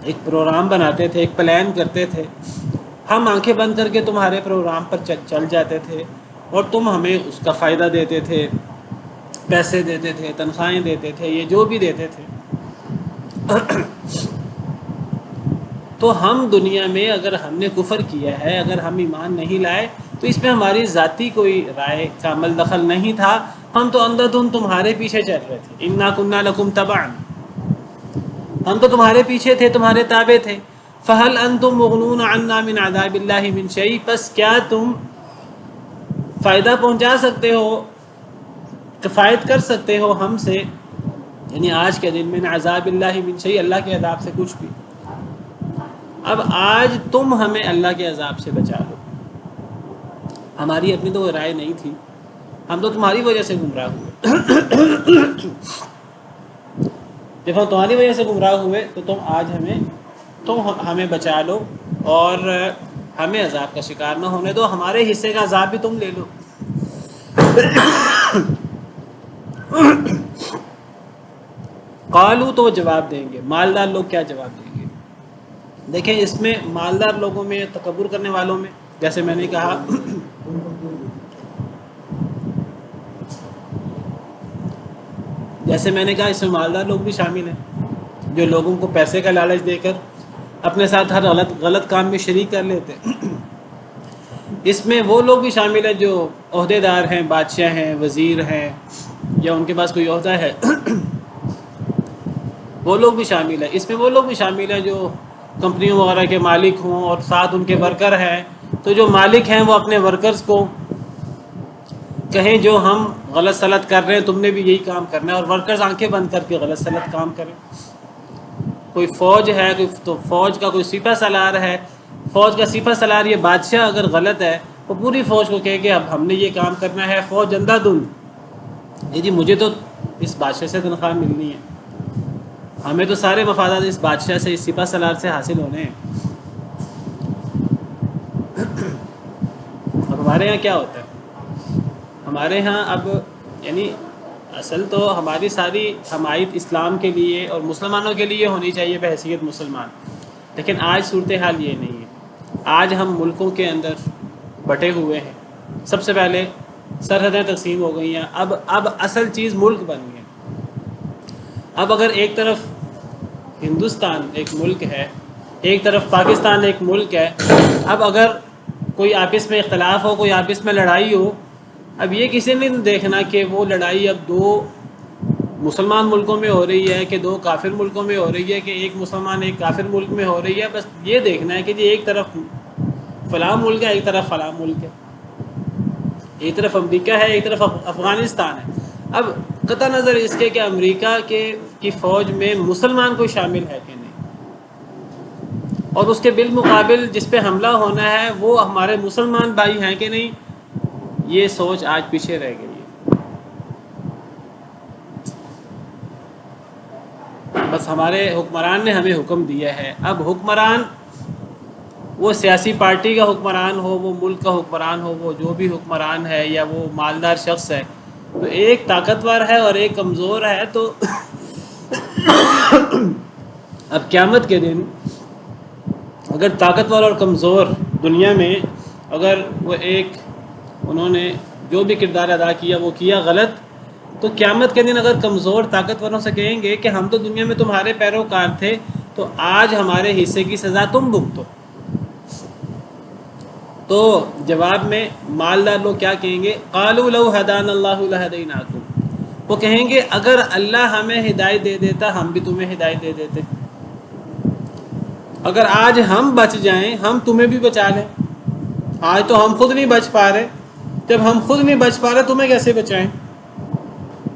ایک پروگرام بناتے تھے، ایک پلان کرتے تھے، ہم آنکھیں بند کر کے تمہارے پروگرام پر چل جاتے تھے اور تم ہمیں اس کا فائدہ دیتے تھے، پیسے دیتے تھے، تنخواہیں دیتے تھے، یہ جو بھی دیتے تھے۔ تو ہم دنیا میں اگر ہم نے کفر کیا ہے، اگر ہم ایمان نہیں لائے، تو اس میں ہماری ذاتی کوئی رائے کا عمل دخل نہیں تھا، ہم تو اندھادھند تمہارے پیچھے چل رہے تھے۔ اِنَّا كُنَّا لَكُمْ تَبَعًا، ہم تو تمہارے پیچھے تھے، تمہارے تابع تھے۔ فَهَلْ أَنْتُمْ مُغْنُونَ عَنَّا مِنْ عَذَابِ اللَّهِ مِنْ شَيْءٍ، پس کیا تم فائدہ پہنچا سکتے ہو، کفایت کر سکتے ہو ہم سے، یعنی آج کے دن من عذاب اللہ من شیء، اللہ کے عذاب سے کچھ بھی؟ اب آج تم ہمیں اللہ کے عذاب سے بچا لو، ہماری اپنی تو رائے نہیں تھی، ہم تو تمہاری وجہ سے گمراہ ہوئے، جب ہم تمہاری وجہ سے گمراہ ہوئے تو تم ہمیں بچا لو اور ہمیں عذاب کا شکار نہ ہونے دو، ہمارے حصے کا عذاب بھی تم لے لو۔ قالو، تو وہ جواب دیں گے، مالدار لوگ کیا جواب دیں گے؟ دیکھیں اس میں مالدار لوگوں میں، تکبر کرنے والوں میں، جیسے میں نے کہا اس میں مالدار لوگ بھی شامل ہیں، جو لوگوں کو پیسے کا لالچ دے کر اپنے ساتھ ہر غلط کام میں شریک کر لیتے ہیں۔ اس میں وہ لوگ بھی شامل ہیں جو عہدے دار ہیں، بادشاہ ہیں، وزیر ہیں، یا ان کے پاس کوئی عہدہ ہے، وہ لوگ بھی شامل ہیں۔ اس میں وہ لوگ بھی شامل ہیں جو کمپنیوں وغیرہ کے مالک ہوں اور ساتھ ان کے ورکر ہیں، تو جو مالک ہیں وہ اپنے ورکرز کو کہیں جو ہم غلط سلط کر رہے ہیں تم نے بھی یہی کام کرنا ہے، اور ورکرز آنکھیں بند کر کے غلط سلط کام کریں۔ کوئی فوج ہے تو فوج کا کوئی سپہ سالار ہے، فوج کا سپہ سالار یہ بادشاہ اگر غلط ہے تو پوری فوج کو کہے کہ اب ہم نے یہ کام کرنا ہے، فوج اندھا دھند، جی مجھے تو اس بادشاہ سے تنخواہ ملنی ہے، ہمیں تو سارے مفادات اس بادشاہ سے، اس سپہ سالار سے حاصل ہونے ہیں۔ اب ہمارے یہاں کیا ہوتا ہے؟ ہمارے ہاں اب یعنی اصل تو ہماری ساری حمایت اسلام کے لیے اور مسلمانوں کے لیے ہونی چاہیے بحیثیت مسلمان، لیکن آج صورتحال یہ نہیں ہے۔ آج ہم ملکوں کے اندر بٹے ہوئے ہیں، سب سے پہلے سرحدیں تقسیم ہو گئی ہیں، اب اصل چیز ملک بن گئی۔ اب اگر ایک طرف ہندوستان ایک ملک ہے، ایک طرف پاکستان ایک ملک ہے، اب اگر کوئی آپس میں اختلاف ہو، کوئی آپس میں لڑائی ہو، اب یہ کسی نے نہیں دیکھنا کہ وہ لڑائی اب دو مسلمان ملکوں میں ہو رہی ہے کہ دو کافر ملکوں میں ہو رہی ہے کہ ایک مسلمان ایک کافر ملک میں ہو رہی ہے، بس یہ دیکھنا ہے کہ جی ایک طرف فلاں ملک ہے، ایک طرف فلاں ملک ہے۔ ایک طرف امریکہ ہے، ایک طرف افغانستان ہے. اب قطع نظر اس کے کہ امریکہ کی فوج میں مسلمان کوئی شامل ہے کہ نہیں، اور اس کے بالمقابل جس پہ حملہ ہونا ہے وہ ہمارے مسلمان بھائی ہیں کہ نہیں، یہ سوچ آج پیچھے رہ گئی ہے. بس ہمارے حکمران نے ہمیں حکم دیا ہے. اب حکمران، وہ سیاسی پارٹی کا حکمران ہو، وہ ملک کا حکمران ہو، وہ جو بھی حکمران ہے یا وہ مالدار شخص ہے، تو ایک طاقتور ہے اور ایک کمزور ہے. تو اب قیامت کے دن اگر طاقتور اور کمزور دنیا میں اگر وہ انہوں نے جو بھی کردار ادا کیا وہ کیا غلط، تو قیامت کے دن اگر کمزور طاقتوروں سے کہیں گے کہ ہم تو دنیا میں تمہارے پیروکار تھے، تو آج ہمارے حصے کی سزا تم بھگتو. تو جواب میں مالدار لوگ کیا کہیں گے؟ قالوا لو هدانا الله لهديناكم. وہ کہیں گے اگر اللہ ہمیں ہدایت دے دیتا ہم بھی تمہیں ہدایت دے دیتے. اگر آج ہم بچ جائیں ہم تمہیں بھی بچا لیں. آج تو ہم خود نہیں بچ پا رہے، جب ہم خود نہیں بچ پا رہے تمہیں کیسے بچائیں؟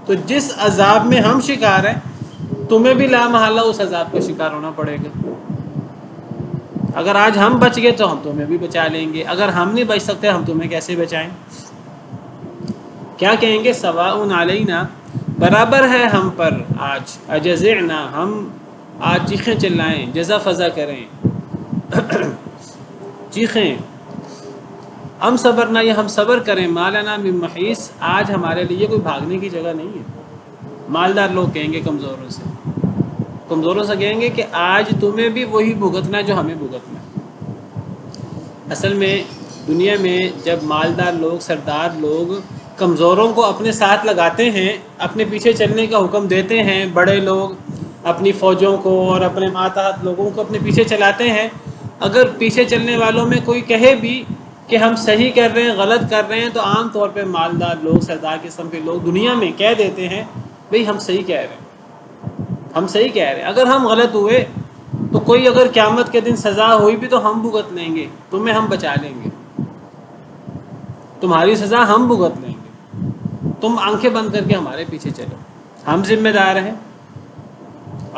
تو جس عذاب میں ہم شکار ہیں تمہیں بھی لا محالہ اس عذاب کا شکار ہونا پڑے گا. اگر آج ہم بچ گئے تو ہم تمہیں بھی بچا لیں گے، اگر ہم نہیں بچ سکتے ہم تمہیں کیسے بچائیں؟ کیا کہیں گے؟ سواء علینا، برابر ہے ہم پر آج، اجزعنا، ہم آج چیخیں چلائیں، جزا فضا کریں، چیخیں، ہم صبرنا، یہ ہم صبر کریں، مالنا من محیص، آج ہمارے لیے کوئی بھاگنے کی جگہ نہیں ہے. مالدار لوگ کہیں گے کمزوروں سے کہیں گے کہ آج تمہیں بھی وہی بھگتنا ہے جو ہمیں بھگتنا ہے. اصل میں دنیا میں جب مالدار لوگ، سردار لوگ کمزوروں کو اپنے ساتھ لگاتے ہیں، اپنے پیچھے چلنے کا حکم دیتے ہیں، بڑے لوگ اپنی فوجوں کو اور اپنے ماتحت لوگوں کو اپنے پیچھے چلاتے ہیں، اگر پیچھے چلنے والوں میں کوئی کہے بھی کہ ہم صحیح کر رہے ہیں غلط کر رہے ہیں، تو عام طور پہ مالدار لوگ، سردار قسم کے لوگ دنیا میں کہہ دیتے ہیں بھئی ہم صحیح کہہ رہے ہیں، ہم صحیح کہہ رہے ہیں. اگر ہم غلط ہوئے تو کوئی اگر قیامت کے دن سزا ہوئی بھی تو ہم بھگت لیں گے، تمہیں ہم بچا لیں گے، تمہاری سزا ہم بھگت لیں گے، تم آنکھیں بند کر کے ہمارے پیچھے چلو، ہم ذمہ دار ہیں.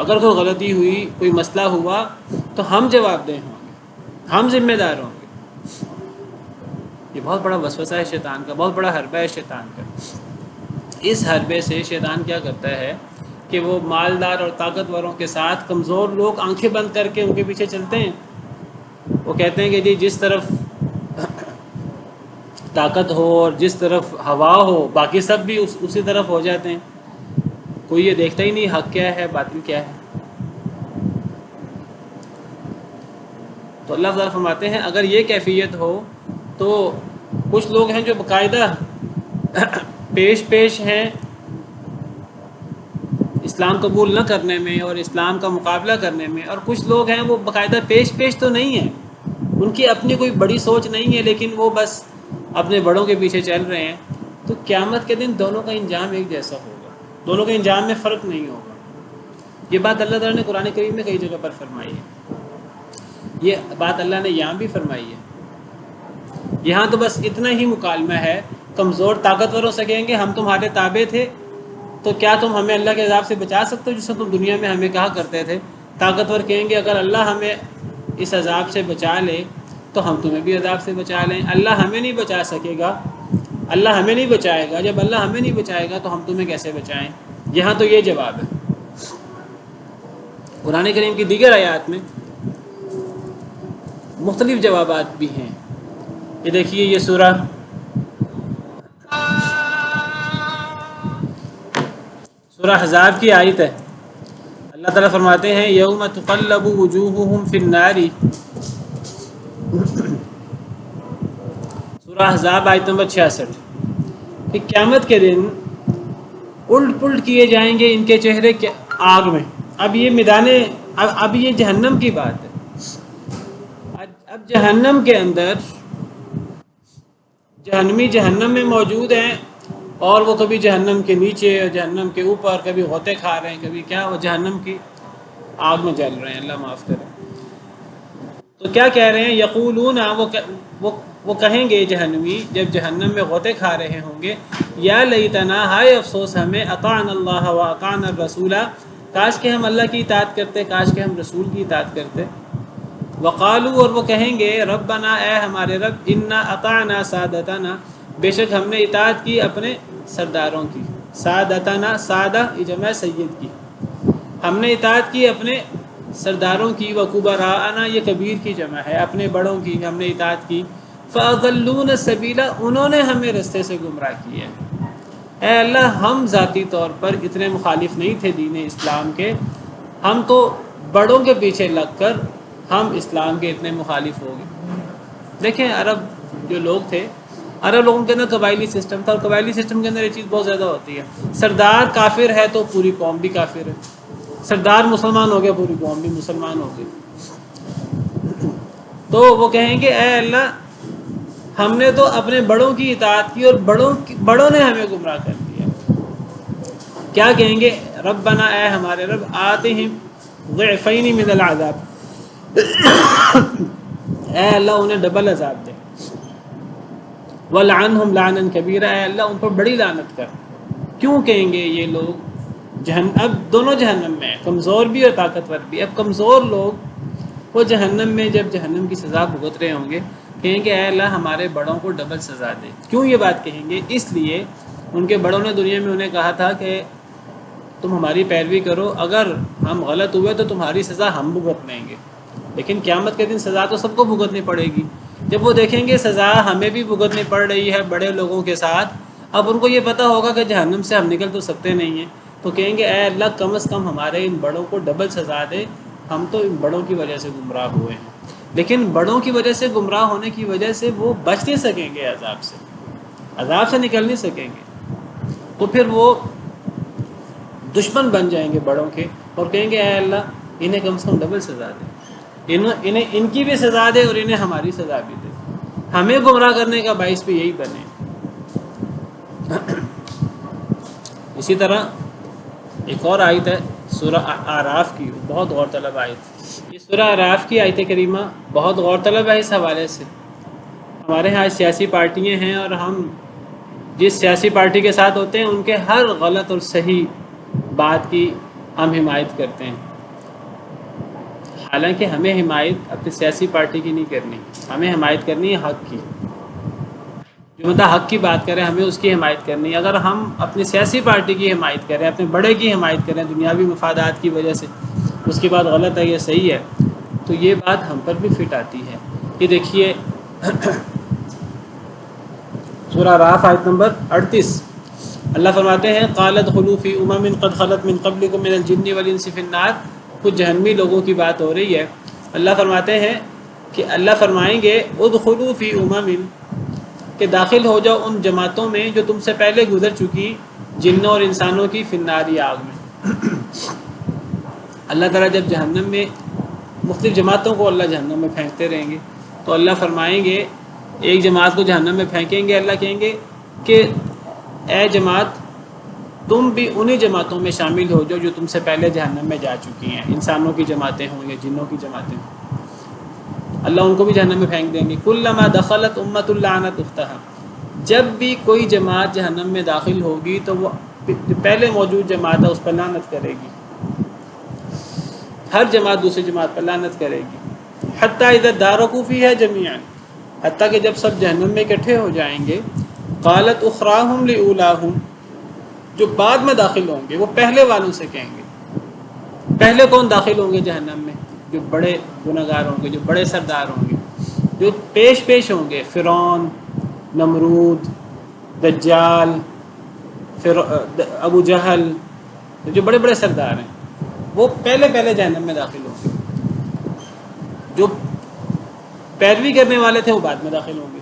اگر کوئی غلطی ہوئی، کوئی مسئلہ ہوا تو ہم جواب دہ ہوں گے، ہم ذمہ دار ہوں گے. یہ بہت بڑا وسوسہ ہے شیطان کا، بہت بڑا حربہ ہے شیطان کا. اس حربے سے شیطان کیا کرتا ہے کہ وہ مالدار اور طاقتوروں کے ساتھ کمزور لوگ آنکھیں بند کر کے ان کے پیچھے چلتے ہیں. وہ کہتے ہیں کہ جی جس طرف طاقت ہو اور جس طرف ہوا ہو باقی سب بھی اسی طرف ہو جاتے ہیں، کوئی یہ دیکھتا ہی نہیں حق کیا ہے باطل کیا ہے. تو اللہ تعالیٰ فرماتے ہیں اگر یہ کیفیت ہو تو کچھ لوگ ہیں جو باقاعدہ پیش ہیں اسلام قبول نہ کرنے میں اور اسلام کا مقابلہ کرنے میں، اور کچھ لوگ ہیں وہ باقاعدہ پیش تو نہیں ہیں، ان کی اپنی کوئی بڑی سوچ نہیں ہے لیکن وہ بس اپنے بڑوں کے پیچھے چل رہے ہیں. تو قیامت کے دن دونوں کا انجام ایک جیسا ہوگا، دونوں کے انجام میں فرق نہیں ہوگا. یہ بات اللہ تعالیٰ نے قرآن کریم میں کئی جگہ پر فرمائی ہے، یہ بات اللہ نے یہاں بھی فرمائی ہے. یہاں تو بس اتنا ہی مکالمہ ہے، کمزور طاقتوروں سے کہیں گے ہم تمہارے تابع تھے تو کیا تم ہمیں اللہ کے عذاب سے بچا سکتے ہو جس سے تم دنیا میں ہمیں کہا کرتے تھے. طاقتور کہیں گے اگر اللہ ہمیں اس عذاب سے بچا لے تو ہم تمہیں بھی عذاب سے بچا لیں. اللہ ہمیں نہیں بچا سکے گا، اللہ ہمیں نہیں بچائے گا، جب اللہ ہمیں نہیں بچائے گا تو ہم تمہیں کیسے بچائیں؟ یہاں تو یہ جواب ہے. قرآن کریم کی دیگر آیات میں مختلف جوابات بھی ہیں. یہ دیکھیے، یہ سورہ احزاب کی آیت ہے. اللہ تعالیٰ فرماتے ہیں یوم تقلب وجوہہم فی النار، سورہ احزاب آیت نمبر 66، کہ قیامت کے دن الٹ پلٹ کیے جائیں گے ان کے چہرے کے آگ میں. اب یہ اب یہ جہنم کی بات ہے. اب جہنم کے اندر جہنمی جہنم میں موجود ہیں، اور وہ کبھی جہنم کے نیچے اور جہنم کے اوپر، کبھی غوطے کھا رہے ہیں، کبھی کیا، وہ جہنم کی آگ میں جل رہے ہیں، اللہ معاف کرے. تو کیا کہہ رہے ہیں؟ یقولون، وہ وہ کہیں گے جہنمی جب جہنم میں غوطے کھا رہے ہوں گے، یا لیتنا، ہائے افسوس ہمیں، اطعنا اللہ و اطعنا الرسول، کاش کہ ہم اللہ کی اطاعت کرتے، کاش کہ ہم رسول کی اطاعت کرتے۔ وقالو، اور وہ کہیں گے، ربنا، اے ہمارے رب، انا اطعنا سادتنا، بے شک ہم نے اطاعت کی اپنے سرداروں کی۔ سادتنا، سادہ یہ جمع سید کی، ہم نے اطاعت کی اپنے سرداروں کی۔ وکبراءنا، یہ کبیر کی جمع ہے، اپنے بڑوں کی ہم نے اطاعت کی۔ فاضلون السبیلا، انہوں نے ہمیں رستے سے گمراہ کیا۔ اے اللہ، ہم ذاتی طور پر اتنے مخالف نہیں تھے دین اسلام کے، ہم تو بڑوں کے پیچھے لگ کر ہم اسلام کے اتنے مخالف ہو گئے۔ دیکھیں عرب جو لوگ تھے، عرب لوگوں کے اندر قبائلی سسٹم تھا، اور قبائلی سسٹم کے اندر یہ چیز بہت زیادہ ہوتی ہے، سردار کافر ہے تو پوری قوم بھی کافر ہے، سردار مسلمان ہو گیا پوری قوم بھی مسلمان ہو گئی۔ تو وہ کہیں گے اے اللہ، ہم نے تو اپنے بڑوں کی اطاعت کی اور بڑوں نے ہمیں گمراہ کر دیا۔ کیا کہیں گے؟ ربنا، اے ہمارے رب، آتہم ضعفین من العذاب، اے اللہ انہیں ڈبل عذاب دے۔ وَلْعَنْهُمْ لَعْنًا كَبِيرًا، اے اللہ ان پر بڑی لعنت کر۔ کیوں کہیں گے یہ لوگ؟ اب دونوں جہنم میں ہیں، کمزور بھی اور طاقتور بھی۔ اب کمزور لوگ وہ جہنم میں جب جہنم کی سزا بھگت رہے ہوں گے، کہیں گے اے اللہ ہمارے بڑوں کو ڈبل سزا دے۔ کیوں یہ بات کہیں گے؟ اس لیے ان کے بڑوں نے دنیا میں انہیں کہا تھا کہ تم ہماری پیروی کرو، اگر ہم غلط ہوئے تو تمہاری سزا ہم بھگت لیں گے، لیکن قیامت کے دن سزا تو سب کو بھگتنی پڑے گی۔ جب وہ دیکھیں گے سزا ہمیں بھی بھگتنی پڑ رہی ہے بڑے لوگوں کے ساتھ، اب ان کو یہ پتہ ہوگا کہ جہنم سے ہم نکل تو سکتے نہیں ہیں، تو کہیں گے اے اللہ کم از کم ہمارے ان بڑوں کو ڈبل سزا دے، ہم تو ان بڑوں کی وجہ سے گمراہ ہوئے ہیں۔ لیکن بڑوں کی وجہ سے گمراہ ہونے کی وجہ سے وہ بچ نہیں سکیں گے، عذاب سے نکل نہیں سکیں گے، تو پھر وہ دشمن بن جائیں گے بڑوں کے، اور کہیں گے اے اللہ انہیں کم سے کم ڈبل سزا دے، انہیں ان کی بھی سزا دے اور انہیں ہماری سزا بھی دے، ہمیں گمراہ کرنے کا باعث بھی یہی بنے۔ اسی طرح ایک اور آیت ہے سورہ اعراف کی، بہت غور طلب آیت۔ یہ سورہ اعراف کی آیت کریمہ بہت غور طلب ہے اس حوالے سے۔ ہمارے ہاں سیاسی پارٹیاں ہیں، اور ہم جس سیاسی پارٹی کے ساتھ ہوتے ہیں ان کے ہر غلط اور صحیح بات کی ہم حمایت کرتے ہیں، حالانکہ ہمیں حمایت اپنی سیاسی پارٹی کی نہیں کرنی، ہمیں حمایت کرنی ہے حق کی۔ جو مطلب حق کی بات کریں ہمیں اس کی حمایت کرنی ہے۔ اگر ہم اپنی سیاسی پارٹی کی حمایت کریں، اپنے بڑے کی حمایت کریں دنیاوی مفادات کی وجہ سے، اس کی بات غلط ہے یا صحیح ہے، تو یہ بات ہم پر بھی فٹ آتی ہے۔ یہ دیکھیے سورہ اعراف آیت نمبر 38، اللہ فرماتے ہیں قالت خلوا فی امم قد خلت من قبلکم من الجن والانس فی النار، کچھ جہنمی لوگوں کی بات ہو رہی ہے۔ اللہ فرماتے ہیں کہ اللہ فرمائیں گے ادخلوا فی امم، کہ داخل ہو جاؤ ان جماعتوں میں جو تم سے پہلے گزر چکی، جنوں اور انسانوں کی، فی النار، آگ میں۔ اللہ تعالیٰ جب جہنم میں مختلف جماعتوں کو اللہ جہنم میں پھینکتے رہیں گے، تو اللہ فرمائیں گے ایک جماعت کو جہنم میں پھینکیں گے، اللہ کہیں گے کہ اے جماعت تم بھی انہی جماعتوں میں شامل ہو جو تم سے پہلے جہنم میں جا چکی ہیں، انسانوں کی جماعتیں ہوں یا جنوں کی جماعتیں ہوں، اللہ ان کو بھی جہنم میں پھینک دیں گے۔ کلما دخلت امۃ لعنت اختہا، جب بھی کوئی جماعت جہنم میں داخل ہوگی تو وہ پہلے موجود جماعت ہے اس پر لعنت کرے گی، ہر جماعت دوسری جماعت پر لعنت کرے گی۔ حتیٰ اذا ادارکوا فیہا جمیعا، حتیٰ کہ جب سب جہنم میں اکٹھے ہو جائیں گے، قالت اخراہم لاولاہم، جو بعد میں داخل ہوں گے وہ پہلے والوں سے کہیں گے، پہلے کون داخل ہوں گے جہنم میں؟ جو بڑے گنہگار ہوں گے، جو بڑے سردار ہوں گے، جو پیش ہوں گے، فرعون، نمرود، دجال، ابو جہل، جو بڑے بڑے سردار ہیں وہ پہلے جہنم میں داخل ہوں گے، جو پیروی کرنے والے تھے وہ بعد میں داخل ہوں گے۔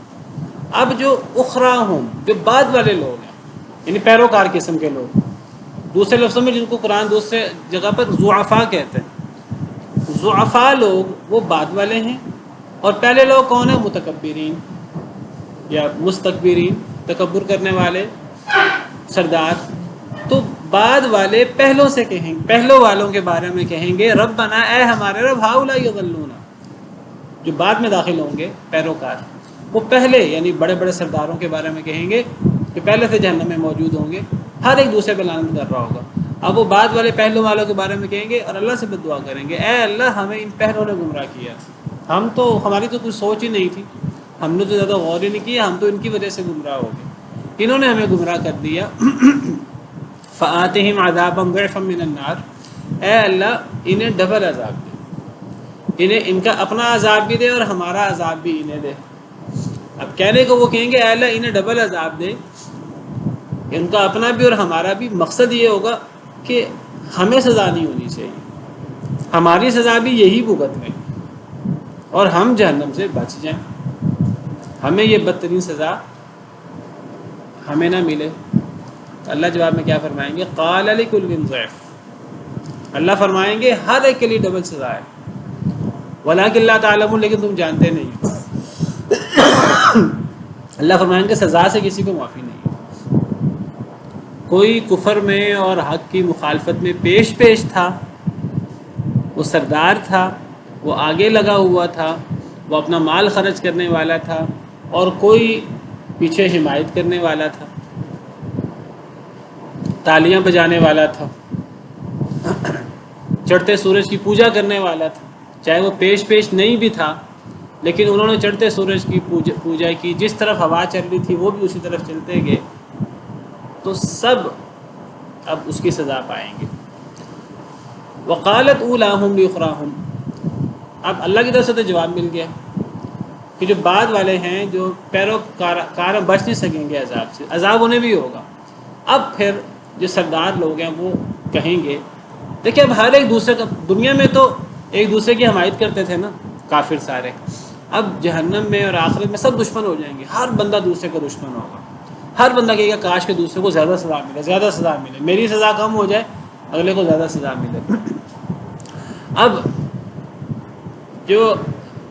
اب جو اخراہم، جو بعد والے لوگ ہیں، یعنی پیروکار قسم کے لوگ، دوسرے لفظوں میں جن کو قرآن دوسرے جگہ پر ضعفاء کہتے ہیں، ضعفاء لوگ وہ بعد والے ہیں، اور پہلے لوگ کون ہیں؟ متکبرین یا مستکبرین، تکبر کرنے والے سردار۔ تو بعد والے پہلوں سے کہیں، پہلوں والوں کے بارے میں کہیں گے ربنا، اے ہمارے رب، ہؤلاء یضلون، جو بعد میں داخل ہوں گے پیروکار، وہ پہلے یعنی بڑے بڑے سرداروں کے بارے میں کہیں گے کہ پہلے سے جہنم میں موجود ہوں گے، ہر ایک دوسرے پہ لعنت کر رہا ہوگا۔ اب وہ بعد والے پہلو والوں کے بارے میں کہیں گے اور اللہ سے بد دعا کریں گے، اے اللہ ہمیں ان پہلوں نے گمراہ کیا، ہماری تو کچھ سوچ ہی نہیں تھی، ہم نے تو زیادہ غور ہی نہیں کیا، ہم تو ان کی وجہ سے گمراہ ہو گئے، انہوں نے ہمیں گمراہ کر دیا۔ فآتہم عذابا ضعفا من النار، اے اللہ انہیں ڈبل عذاب دے، انہیں ان کا اپنا عذاب بھی دے اور ہمارا عذاب بھی انہیں دے۔ اب کہنے کو وہ کہیں گے اے اللہ انہیں ڈبل عذاب دے، ان کا اپنا بھی اور ہمارا بھی، مقصد یہ ہوگا کہ ہمیں سزا نہیں ہونی چاہیے، ہماری سزا بھی یہی بھگت میں اور ہم جہنم سے بچ جائیں، ہمیں یہ بدترین سزا ہمیں نہ ملے۔ تو اللہ جواب میں کیا فرمائیں گے؟ قال لکل ضعف، اللہ فرمائیں گے ہر ایک کے لیے ڈبل سزا ہے، ولکن لا تعلمون، لیکن تم جانتے نہیں۔ اللہ فرمائیں گے سزا سے کسی کو معافی نہیں ہے۔ کوئی کفر میں اور حق کی مخالفت میں پیش تھا، وہ سردار تھا، وہ آگے لگا ہوا تھا، وہ اپنا مال خرچ کرنے والا تھا، اور کوئی پیچھے حمایت کرنے والا تھا، تالیاں بجانے والا تھا، چڑھتے سورج کی پوجا کرنے والا تھا، چاہے وہ پیش نہیں بھی تھا، لیکن انہوں نے چڑھتے سورج کی پوجا کی، جس طرف ہوا چل رہی تھی وہ بھی اسی طرف چلتے گئے، تو سب اب اس کی سزا پائیں گے۔ وقالت اولاہم لاخراہم، اب اللہ کی طرف سے تو جواب مل گیا کہ جو بعد والے ہیں جو پیروکار بچ نہیں سکیں گے عذاب سے، عذاب انہیں بھی ہوگا۔ اب پھر جو سردار لوگ ہیں وہ کہیں گے، دیکھیں اب ہر ایک دوسرے کا، دنیا میں تو ایک دوسرے کی حمایت کرتے تھے نا کافر سارے، اب جہنم میں اور آخرت میں سب دشمن ہو جائیں گے، ہر بندہ دوسرے کا دشمن ہوگا، ہر بندہ کہے گا کاش کے دوسرے کو زیادہ سزا ملے، میری سزا کم ہو جائے اگلے کو زیادہ سزا ملے۔ اب جو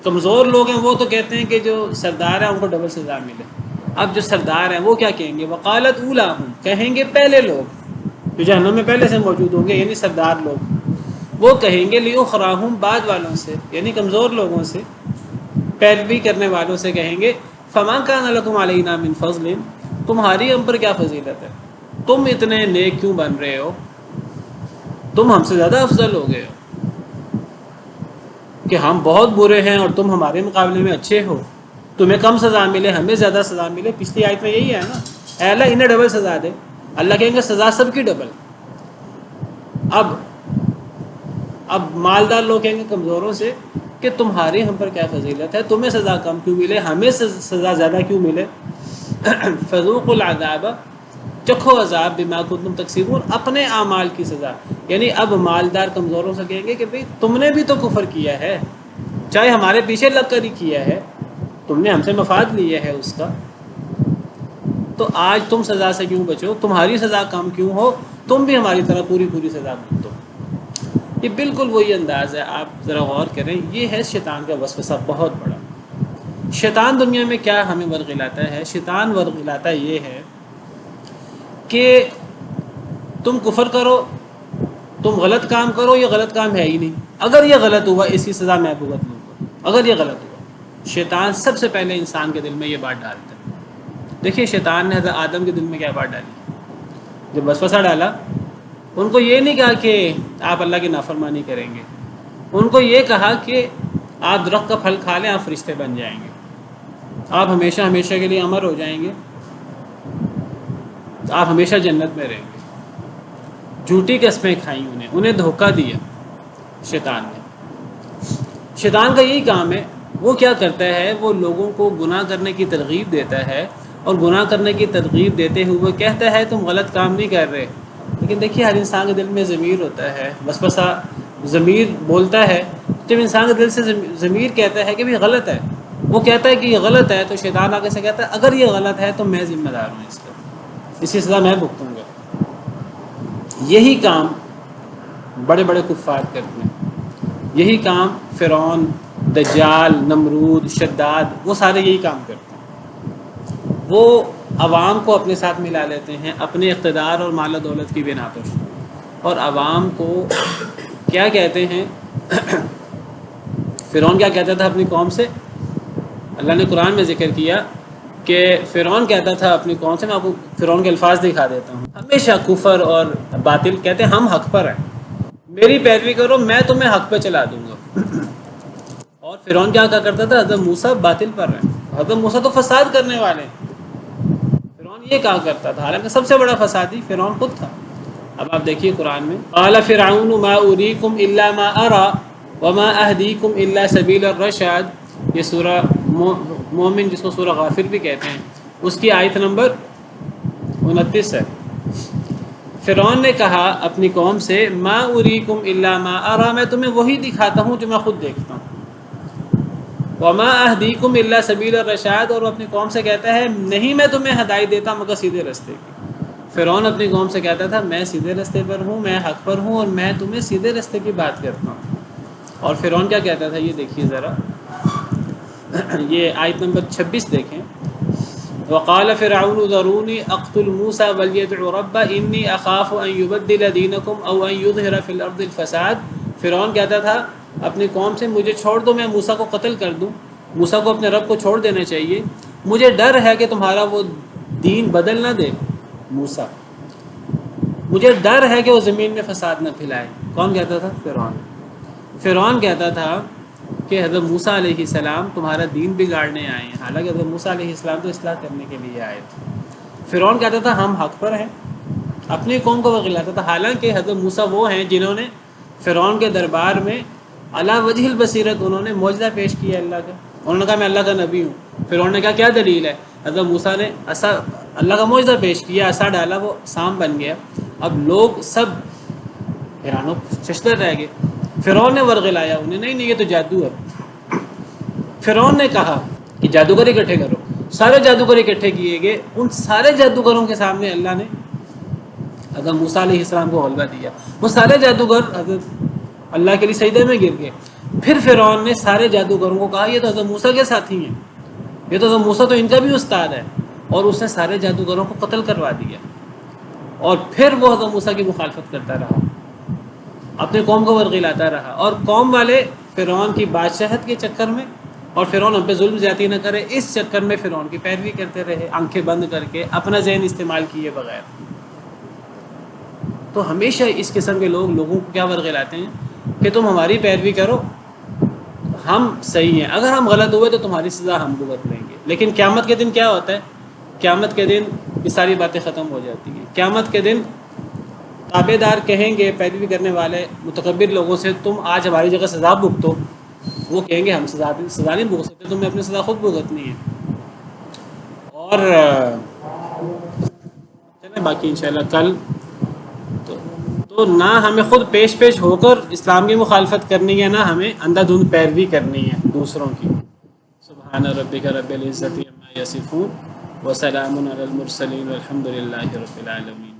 کمزور لوگ ہیں وہ تو کہتے ہیں کہ جو سردار ہیں ان کو ڈبل سزا ملے۔ اب جو سردار ہیں وہ کیا کہیں گے؟ وقالت اولاہم، کہیں گے پہلے لوگ جو جہنم میں پہلے سے موجود ہوں گے، یعنی سردار لوگ، وہ کہیں گے لیخراہم، بعد والوں سے یعنی کمزور لوگوں سے، پیروی کرنے والوں سے کہیں گے فما کان لکم علینا من فضل، تمہاری ہم پر کیا فضیلت ہے، تم اتنے نیک کیوں بن رہے ہو، تم ہم سے زیادہ افضل ہو گئے ہو کہ ہم بہت برے ہیں اور تم ہمارے مقابلے میں اچھے ہو، تمہیں کم سزا ملے ہمیں زیادہ سزا ملے۔ پچھلی آیت میں یہی ہے نا، اے اللہ انہیں ڈبل سزا دے، اللہ کہیں گے سزا سب کی ڈبل۔ اب مالدار لوگ کہیں گے کمزوروں سے کہ تمہاری ہم پر کیا فضیلت ہے، تمہیں سزا کم کیوں ملے، ہمیں سزا زیادہ کیوں ملے۔ فذوقوا العذاب، چکھو عذاب بما کنتم تکسبون، اپنے اعمال کی سزا۔ یعنی اب مالدار کمزوروں سے کہیں گے کہ بھئی تم نے بھی تو کفر کیا ہے، چاہے ہمارے پیچھے لگ کر ہی کیا ہے، تم نے ہم سے مفاد لیا ہے اس کا، تو آج تم سزا سے کیوں بچو، تمہاری سزا کم کیوں ہو، تم بھی ہماری طرح پوری سزا بھگتو۔ یہ بالکل وہی انداز ہے، آپ ذرا غور کریں، یہ ہے شیطان کا وسوسہ بہت بڑا۔ شیطان دنیا میں کیا ہمیں ورغلاتا ہے؟ شیطان ورغلاتا یہ ہے کہ تم کفر کرو، تم غلط کام کرو، یہ غلط کام ہے ہی نہیں، اگر یہ غلط ہوا اس کی سزا میں بھگت لوں گا، اگر یہ غلط ہوا۔ شیطان سب سے پہلے انسان کے دل میں یہ بات ڈالتا ہے۔ دیکھیے شیطان نے حضرت آدم کے دل میں کیا بات ڈالی، جب وسوسہ ڈالا، ان کو یہ نہیں کہا کہ آپ اللہ کی نافرمانی کریں گے، ان کو یہ کہا کہ آپ درخت کا پھل کھا لیں آپ فرشتے بن جائیں گے، آپ ہمیشہ کے لیے امر ہو جائیں گے، آپ ہمیشہ جنت میں رہیں گے۔ جھوٹی قسمیں کھائیں انہیں دھوکہ دیا شیطان نے۔ شیطان کا یہی کام ہے، وہ کیا کرتا ہے، وہ لوگوں کو گناہ کرنے کی ترغیب دیتا ہے، اور گناہ کرنے کی ترغیب دیتے ہوئے کہتا ہے تم غلط کام نہیں کر رہے، لیکن دیکھیے ہر انسان کے دل میں ضمیر ہوتا ہے، وسوسہ ضمیر بولتا ہے، جب انسان کے دل سے ضمیر کہتا ہے کہ بھی غلط ہے، وہ کہتا ہے کہ یہ غلط ہے، تو شیطان آگے سے کہتا ہے اگر یہ غلط ہے تو میں ذمہ دار ہوں اس کا، اس کی سزا میں بھگتوں گا۔ یہی کام بڑے بڑے کفار کرتے ہیں، یہی کام فرعون، دجال، نمرود، شداد، وہ سارے یہی کام کرتے ہیں۔ وہ عوام کو اپنے ساتھ ملا لیتے ہیں اپنے اقتدار اور مال و دولت کی بنا پر، اور عوام کو کیا کہتے ہیں، فرعون کیا کہتا تھا اپنی قوم سے، اللہ نے قرآن میں ذکر کیا کہ فرعون کہتا تھا اپنی قوم سے، میں آپ کو فرعون کے الفاظ دکھا دیتا ہوں، ہمیشہ کفر اور باطل کہتے ہیں، ہم حق پر ہیں، میری پیروی کرو، میں تمہیں حق پہ چلا دوں گا۔ اور فرعون کیا کہا کرتا تھا؟ حضرت موسیٰ باطل پر ہیں، حضرت موسیٰ تو فساد کرنے والے ہیں، فرعون یہ کہا کرتا تھا، حالانکہ سب سے بڑا فسادی فرعون خود تھا۔ اب آپ دیکھیے قرآن میں، قال فرعون ما اریکم الا ما ارى وما اهدیکم الا سبیل الرشاد، یہ سورہ مومن جس کو سورہ غافر بھی کہتے ہیں، اس کی آیت نمبر 29 ہے۔ فرعون نے کہا اپنی قوم سے، ما اریکم الا ما ارى، میں تمہیں وہی دکھاتا ہوں جو میں خود دیکھتا ہوں، وما اهدیکم الا سبیل الرشاد، اور وہ اپنی قوم سے کہتا ہے نہیں میں تمہیں ہدایت دیتا مگر سیدھے راستے کی۔ فرعون اپنی قوم سے کہتا تھا میں سیدھے راستے پر ہوں، میں حق پر ہوں، اور میں تمہیں سیدھے راستے کی بات کرتا ہوں۔ اور فرعون کیا کہتا تھا یہ دیکھیے ذرا، یہ آیت نمبر 26 دیکھیں، وقال فرعون ذروني اقتل موسى وليدع ربه اني اخاف ان يبدل دينكم او ان يظهر في الارض الفساد۔ فرعون کہتا تھا اپنی قوم سے مجھے چھوڑ دو، میں موسیٰ کو قتل کر دوں، موسیٰ کو اپنے رب کو چھوڑ دینا چاہیے، مجھے ڈر ہے کہ تمہارا وہ دین بدل نہ دے موسیٰ، مجھے ڈر ہے کہ وہ زمین میں فساد نہ پھیلائے۔ کون کہتا تھا؟ فرعون۔ فرعون کہتا تھا کہ حضرت موسیٰ علیہ السلام تمہارا دین بگاڑنے آئے ہیں، حالانکہ حضرت موسیٰ علیہ السلام تو اصلاح کرنے کے لیے آئے تھے۔ فرعون کہتا تھا ہم حق پر ہیں، اپنی قوم کو وغلاتا تھا، حالانکہ حضرت موسیٰ وہ ہیں جنہوں نے فرعون کے دربار میں علی وجہ البصیرت انہوں نے معجزہ پیش کیا اللہ کا، انہوں نے کہا میں اللہ کا نبی ہوں۔ فرعون نے کہا کیا دلیل ہے؟ حضرت موسیٰ نے عصا اللہ کا معجزہ پیش کیا، عصا ڈالا وہ سام بن گیا، اب لوگ سب حیران و ششدر رہ گئے۔ فرعون نے ورغلایا انہیں، نہیں یہ تو جادو ہے۔ فرعون نے کہا کہ جادوگر اکٹھے کرو، سارے جادوگر اکٹھے کیے گئے، ان سارے جادوگروں کے سامنے اللہ نے حضرت موسیٰ علیہ السلام کو غلبہ دیا، وہ سارے جادوگر حضرت اللہ کے لیے سجدے میں گر گئے۔ پھر فرعون نے سارے جادوگروں کو کہا یہ تو حضرت موسیٰ کے ساتھی ہیں، یہ تو حضرت موسیٰ تو ان کا بھی استاد ہے، اور اس نے سارے جادوگروں کو قتل کروا دیا۔ اور پھر وہ حضرت موسیٰ کی مخالفت کرتا رہا، اپنے قوم کو ورغلاتا رہا، اور قوم والے فرعون کی بادشاہت کے چکر میں اور فرعون ہم پہ ظلم زیادتی نہ کرے اس چکر میں فرعون کی پیروی کرتے رہے، آنکھیں بند کر کے، اپنا ذہن استعمال کیے بغیر۔ تو ہمیشہ اس قسم کے لوگ لوگوں کو کیا ورغلاتے ہیں کہ تم ہماری پیروی کرو، ہم صحیح ہیں، اگر ہم غلط ہوئے تو تمہاری سزا ہم بھگت لیں گے۔ لیکن قیامت کے دن کیا ہوتا ہے؟ قیامت کے دن یہ ساری باتیں ختم ہو جاتی ہیں۔ قیامت کے دن تابع دار کہیں گے پیروی کرنے والے متکبر لوگوں سے تم آج ہماری جگہ سزا بھگتو، وہ کہیں گے ہم سزا نہیں بھگت سکتے، تمہیں اپنی سزا خود بھگتنی ہے۔ اور چلیں باقی انشاءاللہ کل تو نہ ہمیں خود پیش ہو کر اسلام کی مخالفت کرنی ہے، نہ ہمیں اندھا دھند پیروی کرنی ہے دوسروں کی۔ سبحان ربک رب العزت عما یصفون وسلام علی المرسلین والحمد للہ رب العالمین۔